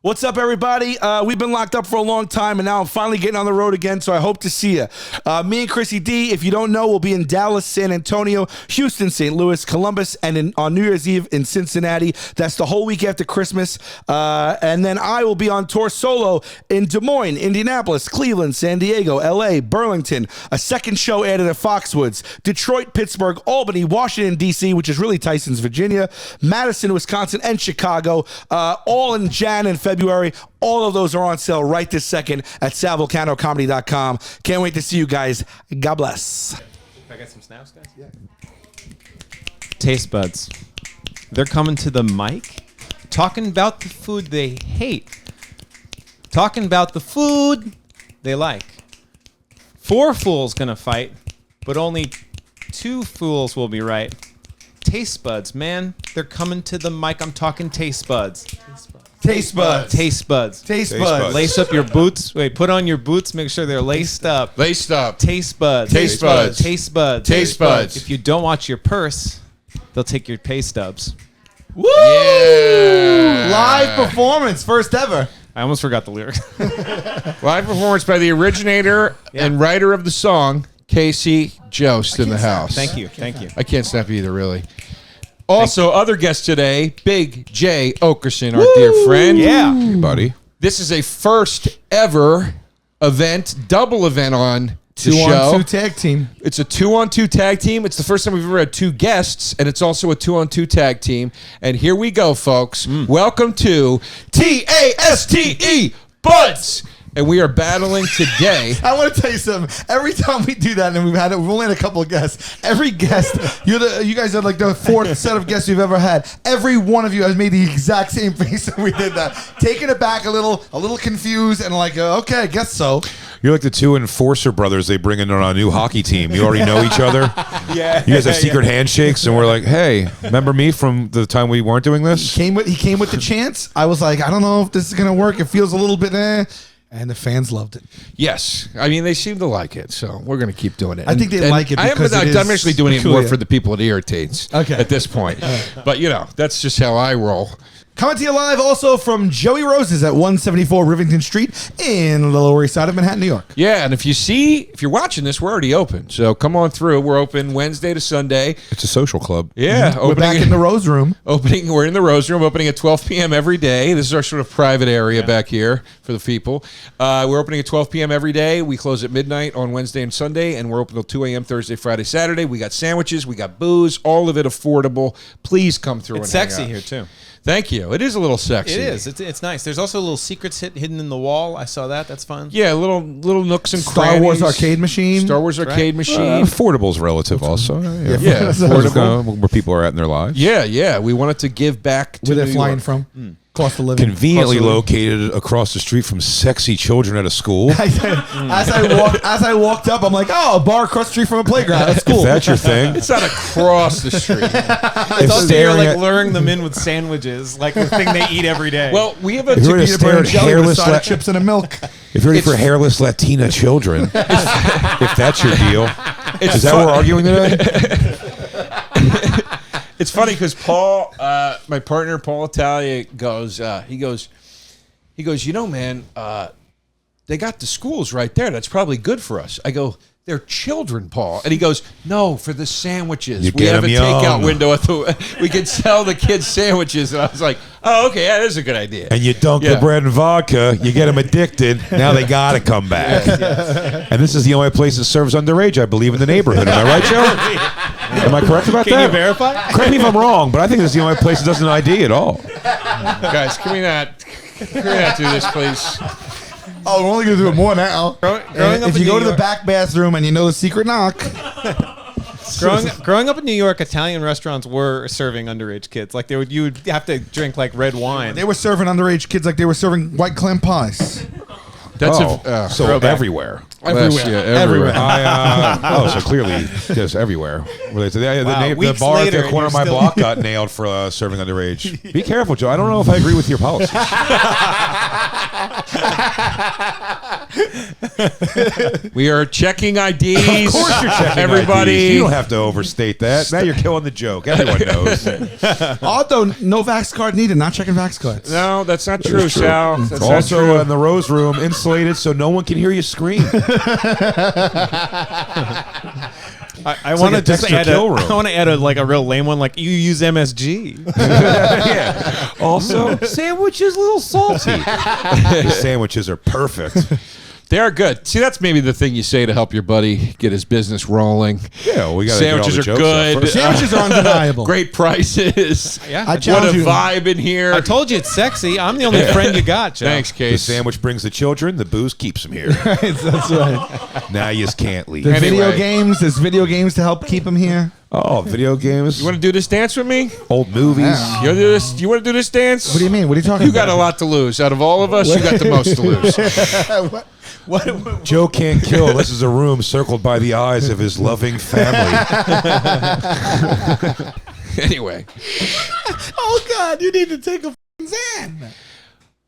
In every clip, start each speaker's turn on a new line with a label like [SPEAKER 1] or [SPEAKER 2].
[SPEAKER 1] What's up, everybody? We've been locked up for a long time, and now I'm finally getting on the road again, so I hope to see you. Me and Chrissy D, if you don't know, will be in Dallas, San Antonio, Houston, St. Louis, Columbus, and on New Year's Eve in Cincinnati. That's the whole week after Christmas. And then I will be on tour solo in Des Moines, Indianapolis, Cleveland, San Diego, L.A., Burlington, a second show added at Foxwoods, Detroit, Pittsburgh, Albany, Washington, D.C., which is really Tyson's, Virginia, Madison, Wisconsin, and Chicago, all in Jan and February. All of those are on sale right this second at salvulcanocomedy.com. Can't wait to see you guys. God bless.
[SPEAKER 2] I got some snaps, guys? Yeah. Taste buds. They're coming to the mic, talking about the food they hate, talking about the food they like. 4 fools gonna fight, but only 2 fools will be right. Taste buds, man. They're coming to the mic. I'm talking taste buds.
[SPEAKER 1] Taste buds.
[SPEAKER 2] Taste buds.
[SPEAKER 1] Taste buds.
[SPEAKER 2] Lace up your boots. Wait, put on your boots. Make sure they're laced up.
[SPEAKER 3] Laced up.
[SPEAKER 2] Taste buds.
[SPEAKER 3] Taste buds.
[SPEAKER 2] Taste buds.
[SPEAKER 3] Taste buds.
[SPEAKER 2] If you don't watch your purse, they'll take your pay stubs.
[SPEAKER 1] Woo!
[SPEAKER 3] Yeah.
[SPEAKER 1] Live performance, first ever.
[SPEAKER 2] I almost forgot the lyrics.
[SPEAKER 3] Live performance by the originator and writer of the song, Casey Jost in the house.
[SPEAKER 2] Thank you. Thank you.
[SPEAKER 3] I can't snap either, really. Also, other guests today, Big J Oakerson, our dear friend.
[SPEAKER 2] Yeah.
[SPEAKER 4] Hey, buddy.
[SPEAKER 3] This is a first ever event, double event on the show.
[SPEAKER 1] 2-on-2 tag team.
[SPEAKER 3] It's a 2-on-2 tag team. It's the first time we've ever had 2 guests, and it's also a 2-on-2 tag team. And here we go, folks. Welcome to TASTE Buds. And we are battling today.
[SPEAKER 1] I want to tell you something. Every time we do that, and we've only had a couple of guests. Every guest, you guys are like the 4th set of guests we've ever had. Every one of you has made the exact same face when we did that, taken it back a little confused, and like, okay, I guess so.
[SPEAKER 4] You're like the 2 Enforcer brothers they bring in on a new hockey team. You already know each other.
[SPEAKER 2] Yeah.
[SPEAKER 4] You guys have secret handshakes, and we're like, hey, remember me from the time we weren't doing this?
[SPEAKER 1] He came with the chance. I was like, I don't know if this is gonna work. It feels a little bit and the fans loved it.
[SPEAKER 3] Yes. I mean, they seem to like it, so we're going to keep doing it.
[SPEAKER 1] I think they like it because
[SPEAKER 3] I'm actually doing it more
[SPEAKER 1] peculiar.
[SPEAKER 3] for the people it irritates at this point. But, that's just how I roll.
[SPEAKER 1] Coming to you live also from Joey Rose's at 174 Rivington Street in the Lower East Side of Manhattan, New York.
[SPEAKER 3] Yeah, and if you're watching this, we're already open. So come on through. We're open Wednesday to Sunday.
[SPEAKER 4] It's a social club.
[SPEAKER 3] Yeah.
[SPEAKER 1] We're back in the Rose Room.
[SPEAKER 3] We're in the Rose Room, opening at 12 p.m. every day. This is our sort of private area back here for the people. We're opening at 12 p.m. every day. We close at midnight on Wednesday and Sunday, and we're open till 2 a.m. Thursday, Friday, Saturday. We got sandwiches. We got booze. All of it affordable. Please come through
[SPEAKER 2] It's
[SPEAKER 3] and hang
[SPEAKER 2] sexy
[SPEAKER 3] out.
[SPEAKER 2] here, too.
[SPEAKER 3] Thank you. It is a little sexy.
[SPEAKER 2] It is. It's nice. There's also little secrets hidden in the wall. I saw that. That's fun.
[SPEAKER 3] Yeah, little nooks and
[SPEAKER 1] Star
[SPEAKER 3] crannies.
[SPEAKER 1] Wars arcade machine.
[SPEAKER 3] Star Wars arcade machine.
[SPEAKER 4] Affordable's relative also.
[SPEAKER 3] Yeah,
[SPEAKER 4] affordable. Where people are at in their lives.
[SPEAKER 3] Yeah. We wanted to give back to
[SPEAKER 1] Where they're
[SPEAKER 3] New
[SPEAKER 1] flying
[SPEAKER 3] York.
[SPEAKER 1] from. Cost of living.
[SPEAKER 4] Conveniently located across the street from sexy children at a school.
[SPEAKER 1] As I walked up, I'm like, oh, a bar across the street from a playground. That's cool.
[SPEAKER 4] If that's your thing.
[SPEAKER 3] It's not across the street.
[SPEAKER 2] It's also you're like luring them in with sandwiches, like the thing they eat every day.
[SPEAKER 3] Well, we have a
[SPEAKER 4] If you're gonna stare at hairless
[SPEAKER 1] chips and a milk.
[SPEAKER 4] If you're ready for hairless Latina children, if that's your deal, is that what we're arguing today?
[SPEAKER 3] It's funny because Paul, my partner, Paul Italia, goes, man, they got the schools right there. That's probably good for us. I go, they're children, Paul. And he goes, no, for the sandwiches. We have a takeout window. We can sell the kids sandwiches. And I was like, oh, okay, that is a good idea.
[SPEAKER 4] And you dunk the bread in vodka, you get them addicted. Now they got to come back. And this is the only place that serves underage, I believe, in the neighborhood. Am I right, Joe? Am I correct about that?
[SPEAKER 2] Can you verify?
[SPEAKER 4] Correct me if I'm wrong, but I think this is the only place that doesn't ID at all.
[SPEAKER 3] Guys, can we not do this, please?
[SPEAKER 1] Oh, we're only going to do it more now. If you go to the back bathroom and you know the secret knock.
[SPEAKER 2] Growing up in New York, Italian restaurants were serving underage kids. Like you would have to drink like red wine.
[SPEAKER 1] They were serving underage kids like they were serving white clam pies.
[SPEAKER 3] That's
[SPEAKER 4] so everywhere.
[SPEAKER 3] Everywhere.
[SPEAKER 4] So clearly just everywhere. The
[SPEAKER 2] Weeks
[SPEAKER 4] bar
[SPEAKER 2] later,
[SPEAKER 4] at the corner of my block got nailed for serving underage. Be careful, Joe. I don't know if I agree with your policies.
[SPEAKER 3] We are checking IDs.
[SPEAKER 4] Of course you're checking
[SPEAKER 3] everybody.
[SPEAKER 4] IDs. You don't have to overstate that. Now you're killing the joke. Everyone knows.
[SPEAKER 1] Although no Vax card needed, not checking Vax cards.
[SPEAKER 3] No, that's not true, Sal. That's not
[SPEAKER 4] Also,
[SPEAKER 3] true.
[SPEAKER 4] in the Rose Room, insulated so no one can hear you scream.
[SPEAKER 2] I want to
[SPEAKER 4] like a
[SPEAKER 2] just
[SPEAKER 4] Dexter
[SPEAKER 2] add
[SPEAKER 4] kill room.
[SPEAKER 2] I want to add a real lame one, like you use MSG.
[SPEAKER 4] Yeah. Also, sandwiches a little salty. The sandwiches are perfect.
[SPEAKER 3] They're good. See, that's maybe the thing you say to help your buddy get his business rolling.
[SPEAKER 4] Yeah, well, we got
[SPEAKER 3] Sandwiches are good.
[SPEAKER 1] Sandwiches are undeniable.
[SPEAKER 3] Great prices.
[SPEAKER 2] Yeah.
[SPEAKER 1] I
[SPEAKER 3] What
[SPEAKER 1] challenge
[SPEAKER 3] a
[SPEAKER 1] you.
[SPEAKER 3] vibe in here.
[SPEAKER 2] I told you it's sexy. I'm the only friend you got, Joe.
[SPEAKER 3] Thanks,
[SPEAKER 4] The
[SPEAKER 3] Case.
[SPEAKER 4] sandwich brings the children. The booze keeps them here.
[SPEAKER 1] That's right.
[SPEAKER 4] Now you just can't leave.
[SPEAKER 1] There's
[SPEAKER 3] Anyway.
[SPEAKER 1] video games. There's video games to help keep them here.
[SPEAKER 4] Oh, video games,
[SPEAKER 3] You want to do this dance with me?
[SPEAKER 4] old movies.
[SPEAKER 3] You want to do this? You want to do this dance?
[SPEAKER 1] What do you mean? What are you talking
[SPEAKER 3] You
[SPEAKER 1] about?
[SPEAKER 3] got a lot to lose. Out of all of us, you got the most to lose.
[SPEAKER 4] Joe can't kill. This is a room circled by the eyes of his loving family.
[SPEAKER 3] Anyway,
[SPEAKER 1] Oh God! You need to take a Zan.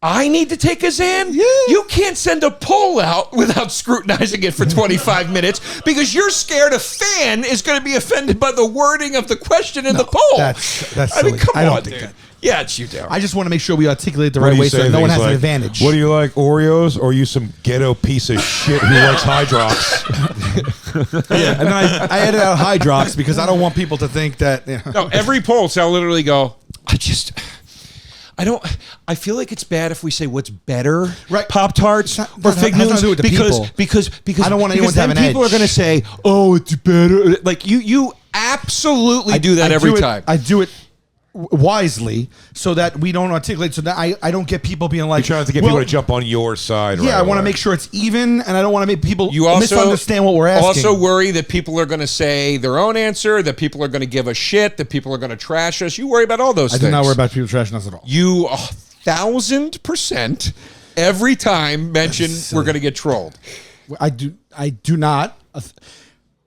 [SPEAKER 3] I need to take a Zan?
[SPEAKER 1] Yeah.
[SPEAKER 3] You can't send a poll out without scrutinizing it for 25 minutes because you're scared a fan is going to be offended by the wording of the question in the poll.
[SPEAKER 1] That's
[SPEAKER 3] I
[SPEAKER 1] silly.
[SPEAKER 3] mean, come
[SPEAKER 1] I don't
[SPEAKER 3] on,
[SPEAKER 1] think
[SPEAKER 3] dude.
[SPEAKER 1] that.
[SPEAKER 3] Yeah, it's you, Darryl.
[SPEAKER 1] I just want to make sure we articulate the
[SPEAKER 4] What
[SPEAKER 1] right
[SPEAKER 4] do you
[SPEAKER 1] way
[SPEAKER 4] say
[SPEAKER 1] so no one
[SPEAKER 4] things
[SPEAKER 1] has an
[SPEAKER 4] like,
[SPEAKER 1] advantage.
[SPEAKER 4] What do you like, Oreos, or you some ghetto piece of shit who likes Hydrox?
[SPEAKER 1] Yeah, and then I edit out Hydrox because I don't want people to think that. You know.
[SPEAKER 3] No, every poll, Sal literally go, I feel like it's bad if we say what's better,
[SPEAKER 1] Right.
[SPEAKER 3] Pop-Tarts
[SPEAKER 1] It's not-
[SPEAKER 3] or
[SPEAKER 1] that
[SPEAKER 3] Fig
[SPEAKER 1] has nothing
[SPEAKER 3] Newtons,
[SPEAKER 1] to do with the people.
[SPEAKER 3] because
[SPEAKER 1] I don't want anyone
[SPEAKER 3] because
[SPEAKER 1] to have
[SPEAKER 3] then
[SPEAKER 1] an
[SPEAKER 3] people
[SPEAKER 1] edge.
[SPEAKER 3] are going to say, oh, it's better. Like you absolutely do that every time.
[SPEAKER 1] I do it wisely so that we don't articulate, so that I don't get people being like,
[SPEAKER 4] You're trying to get
[SPEAKER 1] well,
[SPEAKER 4] people to jump on your side.
[SPEAKER 1] Yeah,
[SPEAKER 4] right
[SPEAKER 1] I want to
[SPEAKER 4] away.
[SPEAKER 1] make sure it's even, and I don't want to make people
[SPEAKER 3] You also
[SPEAKER 1] misunderstand what we're asking.
[SPEAKER 3] Also worry that people are going to say their own answer, that people are going to give us shit, that people are going to trash us. You worry about all those
[SPEAKER 1] I
[SPEAKER 3] things.
[SPEAKER 1] do not worry about people trashing us at all.
[SPEAKER 3] You 1,000% every time mention we're going to get trolled.
[SPEAKER 1] I do not.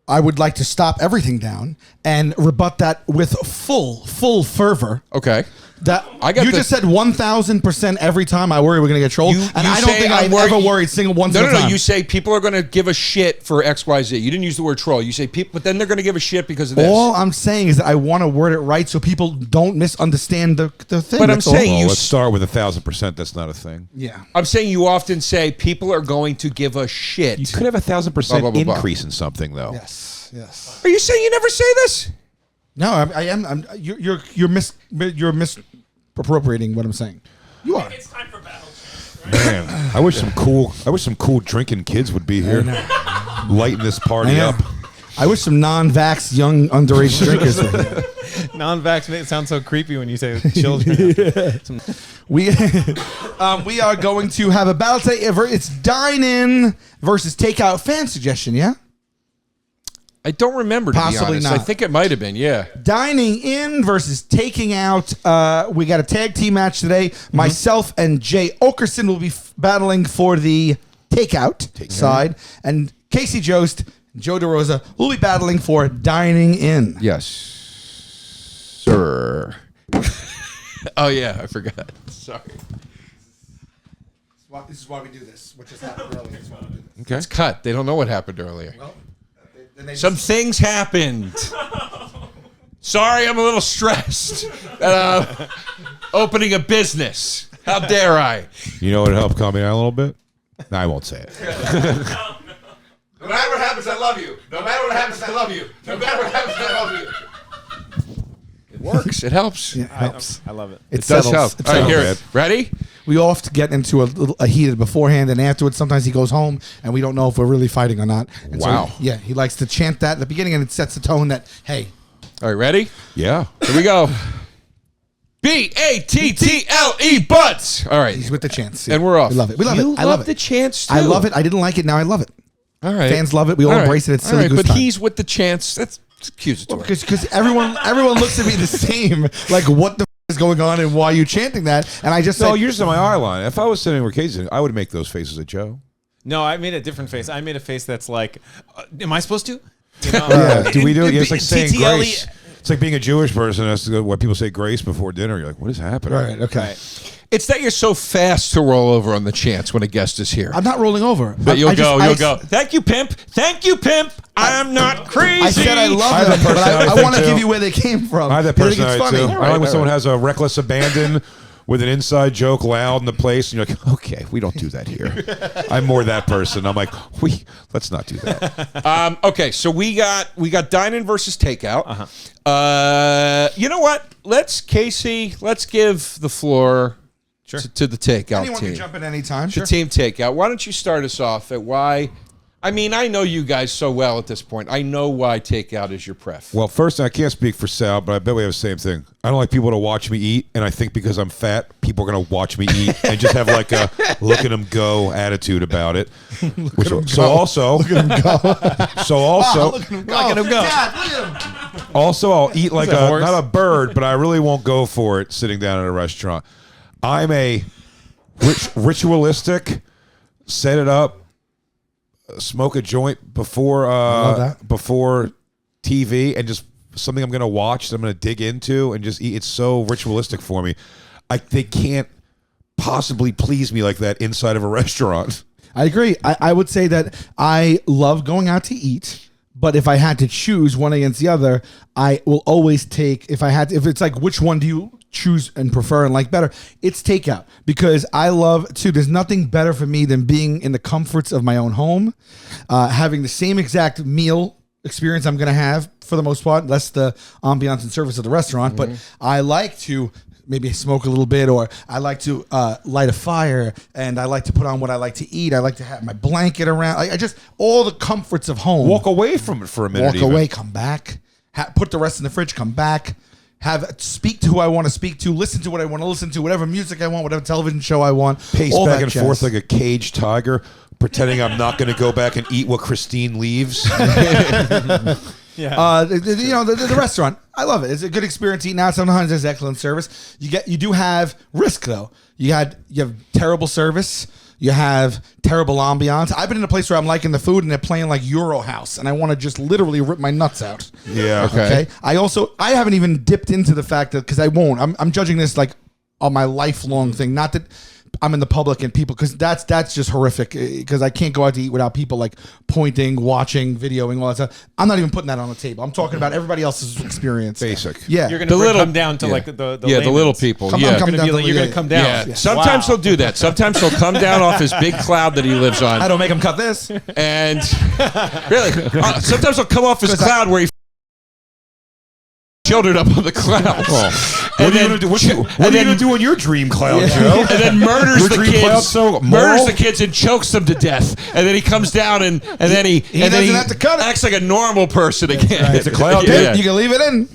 [SPEAKER 1] I would like to stop everything down and rebut that with full fervor.
[SPEAKER 3] Okay.
[SPEAKER 1] That
[SPEAKER 3] I got
[SPEAKER 1] you
[SPEAKER 3] the-
[SPEAKER 1] just said 1,000% every time I worry we're gonna get trolled, and I don't think I've ever worried single once.
[SPEAKER 3] No,
[SPEAKER 1] at a time.
[SPEAKER 3] You say people are going to give a shit for X, Y, Z. You didn't use the word troll. You say people, but then they're going to give a shit because of this.
[SPEAKER 1] All I'm saying is that I want to word it right so people don't misunderstand the thing.
[SPEAKER 3] But I'm
[SPEAKER 1] That's all.
[SPEAKER 3] saying
[SPEAKER 4] Well,
[SPEAKER 3] you
[SPEAKER 4] let's start with 1,000%. That's not a thing.
[SPEAKER 1] Yeah.
[SPEAKER 3] I'm saying you often say people are going to give a shit.
[SPEAKER 4] You could have 1,000%
[SPEAKER 3] Blah, blah, blah, blah.
[SPEAKER 4] increase in something, though.
[SPEAKER 1] Yes.
[SPEAKER 3] Are you saying you never say this?
[SPEAKER 1] No, I am. You're misappropriating what I'm saying. You are.
[SPEAKER 5] It's time for battle.
[SPEAKER 4] Man, I wish some cool drinking kids would be here, lighten this party up.
[SPEAKER 1] I wish some non-vax young underage drinkers were here.
[SPEAKER 2] Non-vax makes it sound so creepy when you say children.
[SPEAKER 1] We are going to have a battle today. It's Dine In versus Takeout fan suggestion, yeah?
[SPEAKER 3] I don't remember, to
[SPEAKER 1] Possibly
[SPEAKER 3] be honest. I
[SPEAKER 1] not.
[SPEAKER 3] think it might have been, yeah.
[SPEAKER 1] Dining In versus Taking Out. We got a tag team match today.
[SPEAKER 3] Mm-hmm.
[SPEAKER 1] Myself and Jay Oakerson will be battling for the Takeout side. And Casey Jost, Joe DeRosa will be battling for Dining In.
[SPEAKER 3] Yes, sir. Oh, yeah, I forgot. Sorry.
[SPEAKER 1] This is why we do this. What just happened earlier. This is why we do this.
[SPEAKER 3] Okay. It's cut. They don't know what happened earlier.
[SPEAKER 1] Well, then they
[SPEAKER 3] Some things happened. Sorry, I'm a little stressed. Opening a business. How dare I?
[SPEAKER 4] You know what helped calm me down a little bit? No, I won't say it.
[SPEAKER 3] No matter what happens, I love you. No matter what happens, I love you. No matter what happens, I love you. It works. It helps.
[SPEAKER 1] Yeah, it helps.
[SPEAKER 2] I love it.
[SPEAKER 1] It
[SPEAKER 3] It does
[SPEAKER 1] settles.
[SPEAKER 3] help.
[SPEAKER 1] It
[SPEAKER 3] All right,
[SPEAKER 1] settles.
[SPEAKER 3] here. Ready?
[SPEAKER 1] We all have to get into a heated beforehand and afterwards. Sometimes he goes home and we don't know if we're really fighting or not. And
[SPEAKER 3] Wow.
[SPEAKER 1] So, yeah, he likes to chant that at the beginning and it sets the tone that, hey,
[SPEAKER 3] All right, ready?
[SPEAKER 4] Yeah.
[SPEAKER 3] Here we go. B-A-T-T-L-E butts. All right.
[SPEAKER 1] he's with the chants.
[SPEAKER 3] And we're off.
[SPEAKER 1] We love it. We love
[SPEAKER 3] You
[SPEAKER 1] it. I love
[SPEAKER 3] the
[SPEAKER 1] it.
[SPEAKER 3] chants, too.
[SPEAKER 1] I love it. I didn't like it. Now I love it.
[SPEAKER 3] All right.
[SPEAKER 1] Fans love it. We all embrace it. It's silly goose
[SPEAKER 3] but
[SPEAKER 1] time.
[SPEAKER 3] he's with the chants. That's accusatory.
[SPEAKER 1] Because everyone looks at me the same. Like, what the is going on and why are you chanting that? And I just
[SPEAKER 4] No,
[SPEAKER 1] said,
[SPEAKER 4] you're just on my eye line. If I was sitting where Casey, I would make those faces at Joe.
[SPEAKER 2] No, I made a different face. I made a face that's like, am I supposed to? You know,
[SPEAKER 1] Yeah,
[SPEAKER 4] do we do it? Yeah, it's like saying
[SPEAKER 2] TTLE
[SPEAKER 4] grace. It's like being a Jewish person. That's when people say grace before dinner. You're like, what is happening?
[SPEAKER 1] Right. Okay.
[SPEAKER 3] It's that you're so fast to roll over on the chance when a guest is here.
[SPEAKER 1] I'm not rolling over.
[SPEAKER 3] But you'll go. Thank you, pimp. Thank you, pimp. I'm not crazy.
[SPEAKER 1] I said I love them, but I want to give you where they came from.
[SPEAKER 4] I have that
[SPEAKER 1] I think it's
[SPEAKER 4] personality too.
[SPEAKER 1] funny.
[SPEAKER 4] I like when someone has a reckless abandon with an inside joke loud in the place, and you're like, okay, we don't do that here. I'm more that person. I'm like, let's not do that.
[SPEAKER 3] Okay, so we got Dine In versus Takeout. You know what? Let's give the floor to the Takeout
[SPEAKER 1] Anyone
[SPEAKER 3] team.
[SPEAKER 1] can jump in anytime.
[SPEAKER 3] The team Takeout. Why don't you start us off at why? I mean, I know you guys so well at this point. I know why Takeout is your pref.
[SPEAKER 4] Well, first, I can't speak for Sal, but I bet we have the same thing. I don't like people to watch me eat, and I think because I'm fat, people are going to watch me eat and just have like a look at them go attitude about it. Also, I'll eat like not a bird, but I really won't go for it sitting down at a restaurant. I'm a ritualistic, set it up, smoke a joint before TV, and just something I'm going to watch that I'm going to dig into and just eat. It's so ritualistic for me. They can't possibly please me like that inside of a restaurant.
[SPEAKER 1] I agree. I would say that I love going out to eat, but if I had to choose one against the other, I will always take, if it's like, which one do you choose and prefer and like better, it's takeout, because I love to, there's nothing better for me than being in the comforts of my own home, having the same exact meal experience I'm going to have for the most part, less the ambiance and service of the restaurant, but I like to maybe smoke a little bit, or I like to light a fire, and I like to put on what I like to eat. I like to have my blanket around. I just, all the comforts of home.
[SPEAKER 4] Walk away from it for a minute.
[SPEAKER 1] Walk away, come back, put the rest in the fridge, come back, speak to who I want to speak to, listen to what I want to listen to, whatever music I want, whatever television show I want.
[SPEAKER 4] Pace back and forth like a caged tiger, pretending I'm not going to go back and eat what Christine leaves.
[SPEAKER 1] Yeah. The restaurant, I love it. It's a good experience eating out. Sometimes there's excellent service. You do have risk though. You have terrible service. You have terrible ambiance. I've been in a place where I'm liking the food and they're playing like Euro House, and I want to just literally rip my nuts out.
[SPEAKER 4] Yeah.
[SPEAKER 1] Okay. I haven't even dipped into the fact that, because I won't. I'm judging this like on my lifelong thing. Not that I'm in the public and people, because that's just horrific, because I can't go out to eat without people like pointing, watching, videoing, all that stuff. I'm not even putting that on the table. I'm talking about everybody else's experience.
[SPEAKER 4] Basic.
[SPEAKER 1] Yeah.
[SPEAKER 5] You're going to come down to like the
[SPEAKER 3] little people.
[SPEAKER 5] You're going to come down.
[SPEAKER 3] Yeah. Sometimes he'll do that. Sometimes he'll come down off his big cloud that he lives on.
[SPEAKER 1] I don't make him cut this.
[SPEAKER 3] And really, sometimes he'll come off his cloud where he children up on the cloud.
[SPEAKER 4] What are you going to do on your dream cloud, Joe?
[SPEAKER 3] And then murders the kids.
[SPEAKER 4] Murders
[SPEAKER 3] the kids and chokes them to death. And then he comes down and then he
[SPEAKER 1] have to cut it.
[SPEAKER 3] acts like a normal person again.
[SPEAKER 4] Right. It's a cloud.
[SPEAKER 1] Yeah. You can leave it in.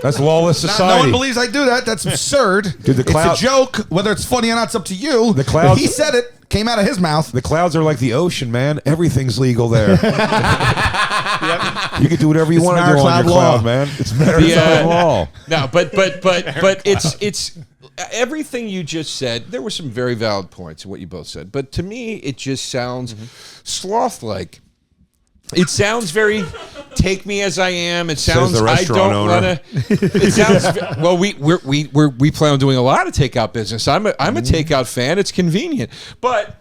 [SPEAKER 4] That's lawless society.
[SPEAKER 1] No one believes I do that. That's absurd.
[SPEAKER 4] Dude,
[SPEAKER 1] it's a joke. Whether it's funny or not, it's up to you.
[SPEAKER 4] The clouds.
[SPEAKER 1] He said it. Came out of his mouth.
[SPEAKER 4] The clouds are like the ocean, man. Everything's legal there. You can do whatever you want to do on your cloud, man. It's maritime law.
[SPEAKER 3] No, but it's everything you just said. There were some very valid points in what you both said, but to me, it just sounds sloth-like. It sounds very take me as I am. It sounds
[SPEAKER 4] the
[SPEAKER 3] I
[SPEAKER 4] restaurant
[SPEAKER 3] don't
[SPEAKER 4] owner.
[SPEAKER 3] want to. It sounds well. We plan on doing a lot of takeout business. I'm a takeout fan. It's convenient, but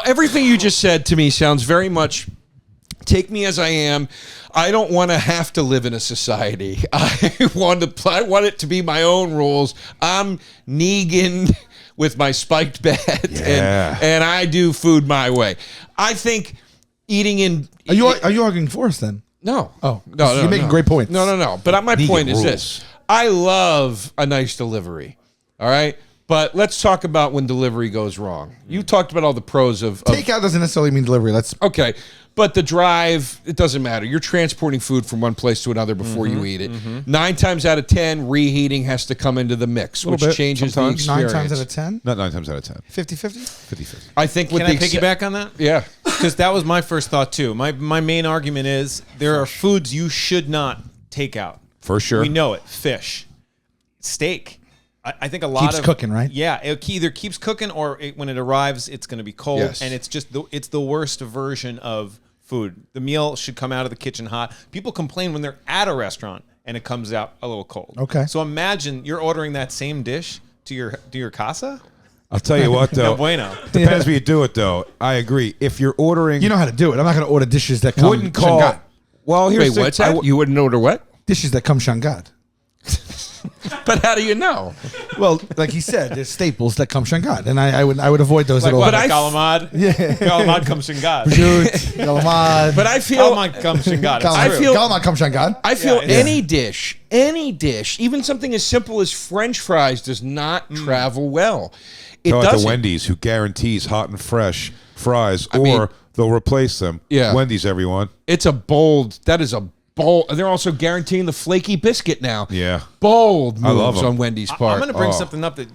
[SPEAKER 3] everything you just said to me sounds very much take me as I am. I don't want to have to live in a society. I want it to be my own rules. I'm Negan with my spiked bat, and I do food my way. I think. Eating in.
[SPEAKER 1] Are you arguing for us then?
[SPEAKER 3] No.
[SPEAKER 1] Oh. No. You're making great points.
[SPEAKER 3] No. But my point is this. I love a nice delivery. All right? But let's talk about when delivery goes wrong. You talked about all the pros of
[SPEAKER 1] takeout doesn't necessarily mean delivery.
[SPEAKER 3] Okay. But the drive, it doesn't matter. You're transporting food from one place to another before you eat it. 9 times out of 10, reheating has to come into the mix, which changes the experience.
[SPEAKER 1] 9 times out of 10?
[SPEAKER 4] Not 9 times out of 10.
[SPEAKER 1] 50-50?
[SPEAKER 4] 50-50.
[SPEAKER 3] I think with
[SPEAKER 5] Can I piggyback on that?
[SPEAKER 3] Yeah.
[SPEAKER 5] Because that was my first thought too. My main argument is there are foods you should not take out.
[SPEAKER 4] For sure.
[SPEAKER 5] We know it. Fish, steak. I think a lot
[SPEAKER 1] keeps cooking, right?
[SPEAKER 5] Yeah, it either keeps cooking or when it arrives, it's going to be cold, and it's just it's the worst version of food. The meal should come out of the kitchen hot. People complain when they're at a restaurant and it comes out a little cold.
[SPEAKER 1] Okay.
[SPEAKER 5] So imagine you're ordering that same dish to your casa.
[SPEAKER 4] I'll tell you what, though.
[SPEAKER 5] No bueno.
[SPEAKER 4] Depends where you do it, though. I agree. If you're ordering,
[SPEAKER 1] You know how to do it. I'm not going to order dishes that come
[SPEAKER 4] wouldn't call.
[SPEAKER 1] Shanghai.
[SPEAKER 4] Well, here's
[SPEAKER 3] Wait,
[SPEAKER 4] the
[SPEAKER 3] what's that? You wouldn't order what?
[SPEAKER 1] Dishes that come Shanghai.
[SPEAKER 3] But how do you know?
[SPEAKER 1] Well, like he said, there's staples that come Shanghai, and I would avoid those
[SPEAKER 5] Like
[SPEAKER 1] at all.
[SPEAKER 5] what? Galamad. Yeah. Galamad comes Shanghai.
[SPEAKER 1] Galamad.
[SPEAKER 3] But I feel
[SPEAKER 5] Galamad comes Shanghai.
[SPEAKER 3] I feel-
[SPEAKER 1] Galamad comes Shanghai.
[SPEAKER 3] I feel
[SPEAKER 5] Yeah,
[SPEAKER 3] any dish, even something as simple as French fries, does not travel well. It
[SPEAKER 4] Go out to
[SPEAKER 3] doesn't.
[SPEAKER 4] Wendy's, who guarantees hot and fresh fries, or
[SPEAKER 3] mean-
[SPEAKER 4] they'll replace them.
[SPEAKER 3] Yeah.
[SPEAKER 4] Wendy's, everyone.
[SPEAKER 3] It's a bold. That is a bold. They're also guaranteeing the flaky biscuit now.
[SPEAKER 4] Yeah.
[SPEAKER 3] Bold moves
[SPEAKER 4] love 'em.
[SPEAKER 3] on Wendy's part.
[SPEAKER 5] I'm going to bring something up that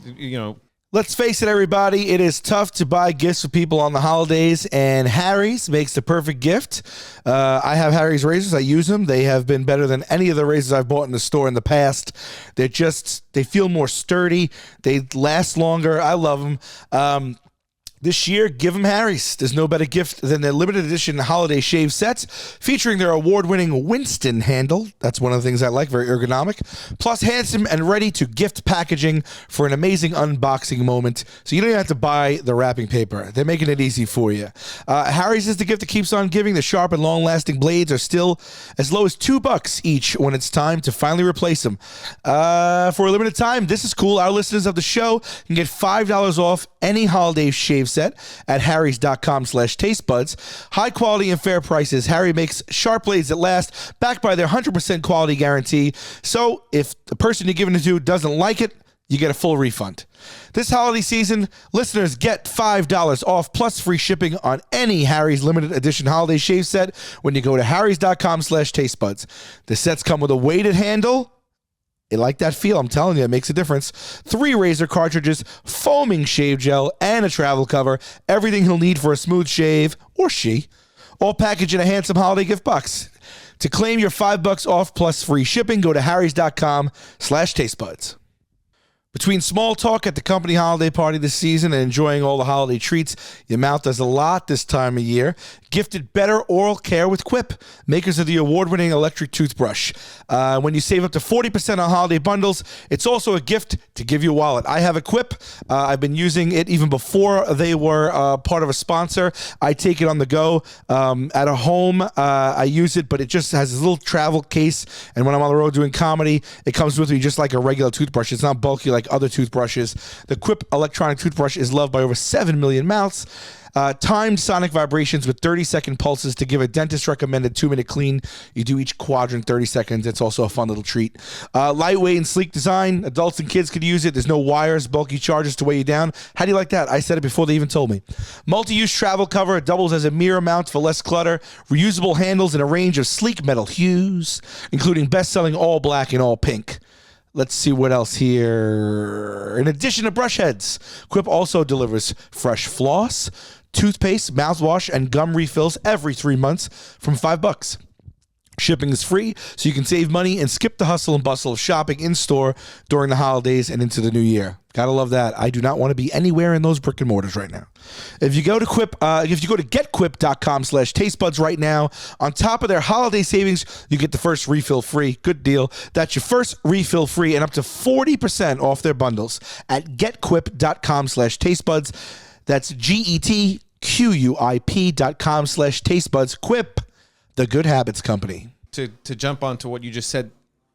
[SPEAKER 1] Let's face it, everybody. It is tough to buy gifts for people on the holidays, and Harry's makes the perfect gift. I have Harry's razors. I use them. They have been better than any of the razors I've bought in the store in the past. They feel more sturdy. They last longer. I love them. This year, give them Harry's. There's no better gift than their limited edition holiday shave sets featuring their award-winning Winston handle. That's one of the things I like, very ergonomic. Plus, handsome and ready-to-gift packaging for an amazing unboxing moment. So you don't even have to buy the wrapping paper. They're making it easy for you. Harry's is the gift that keeps on giving. The sharp and long-lasting blades are still as low as $2 each when it's time to finally replace them. For a limited time, this is cool. Our listeners of the show can get $5 off any holiday shave set at harrys.com/tastebuds. High quality and fair prices. Harry makes sharp blades that last, backed by their 100% quality guarantee. So if the person you're giving it to doesn't like it, you get a full refund. This holiday season, listeners get $5 off plus free shipping on any Harry's limited edition holiday shave set when you go to harrys.com/tastebuds. The sets come with a weighted handle. You like that feel? I'm telling you, it makes a difference. 3 razor cartridges, foaming shave gel, and a travel cover. Everything he'll need for a smooth shave, or she, all packaged in a handsome holiday gift box. To claim your $5 off plus free shipping, go to harrys.com/tastebuds. Between small talk at the company holiday party this season and enjoying all the holiday treats, your mouth does a lot this time of year. Gifted better oral care with Quip, makers of the award-winning electric toothbrush. When you save up to 40% on holiday bundles, it's also a gift to give you a wallet. I have a Quip. I've been using it even before they were part of a sponsor. I take it on the go. At a home, I use it, but it just has this little travel case, and when I'm on the road doing comedy, it comes with me just like a regular toothbrush. It's not bulky like other toothbrushes. The Quip electronic toothbrush is loved by over 7 million mouths. Timed sonic vibrations with 30-second pulses to give a dentist-recommended 2-minute clean. You do each quadrant 30 seconds. It's also a fun little treat. Lightweight and sleek design. Adults and kids could use it. There's no wires, bulky charges to weigh you down. How do you like that? I said it before they even told me. Multi-use travel cover. It doubles as a mirror mount for less clutter. Reusable handles in a range of sleek metal hues, including best-selling all black and all pink. Let's see what else here. In addition to brush heads, Quip also delivers fresh floss, toothpaste, mouthwash, and gum refills every 3 months from $5. Shipping is free, so you can save money and skip the hustle and bustle of shopping in-store during the holidays and into the new year. Gotta love that. I do not want to be anywhere in those brick and mortars right now. If you go to Quip, if you go to getquip.com/tastebuds right now, on top of their holiday savings, you get the first refill free. Good deal. That's your first refill free and up to 40% off their bundles at getquip.com/tastebuds. That's GETQUIP.com/tastebuds. Quip, the Good Habits Company.
[SPEAKER 5] to jump onto what you just said.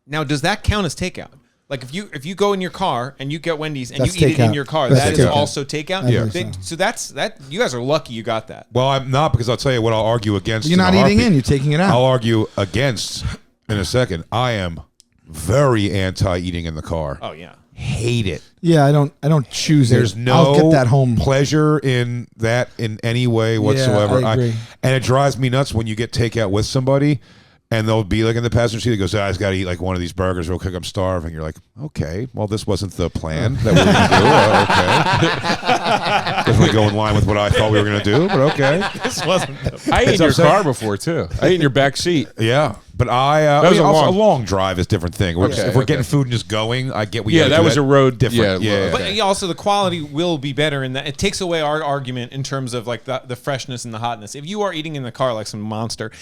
[SPEAKER 5] Now, does that count as takeout? Like if you go in your car and you get Wendy's and
[SPEAKER 1] That's
[SPEAKER 5] you eat it in
[SPEAKER 1] takeout.
[SPEAKER 5] your car,
[SPEAKER 1] That's
[SPEAKER 5] that is
[SPEAKER 1] takeout.
[SPEAKER 5] also takeout.
[SPEAKER 1] Yeah.
[SPEAKER 5] So that's that. You guys are lucky you got that.
[SPEAKER 4] Well, I'm not, because I'll tell you what I'll argue against.
[SPEAKER 1] You're not
[SPEAKER 4] in a
[SPEAKER 1] eating
[SPEAKER 4] heartbeat.
[SPEAKER 1] in, you're taking it out.
[SPEAKER 4] I'll argue against in a second. I am very anti-eating in the car.
[SPEAKER 5] Oh yeah.
[SPEAKER 4] Hate it.
[SPEAKER 1] Yeah, I don't choose it.
[SPEAKER 4] There's no
[SPEAKER 1] I'll get that home.
[SPEAKER 4] pleasure in that in any way whatsoever.
[SPEAKER 1] I agree.
[SPEAKER 4] And it drives me nuts when you get takeout with somebody and they'll be like in the passenger seat. He goes, I just got to eat like one of these burgers real quick. I'm starving. You're like, okay, well, this wasn't the plan that we were going to do. Okay. Doesn't really go in line with what I thought we were going to do, but okay.
[SPEAKER 5] This wasn't.
[SPEAKER 3] I ate in
[SPEAKER 4] It's
[SPEAKER 3] your
[SPEAKER 4] upsetting.
[SPEAKER 3] car before too. I ate in your back seat.
[SPEAKER 4] Yeah. But
[SPEAKER 3] That was
[SPEAKER 4] a long drive is a different thing. If we're getting food and just going, I get.
[SPEAKER 3] That was a road
[SPEAKER 4] different.
[SPEAKER 3] Yeah.
[SPEAKER 5] But also the quality will be better in that it takes away our argument in terms of like the freshness and the hotness. If you are eating in the car like some monster,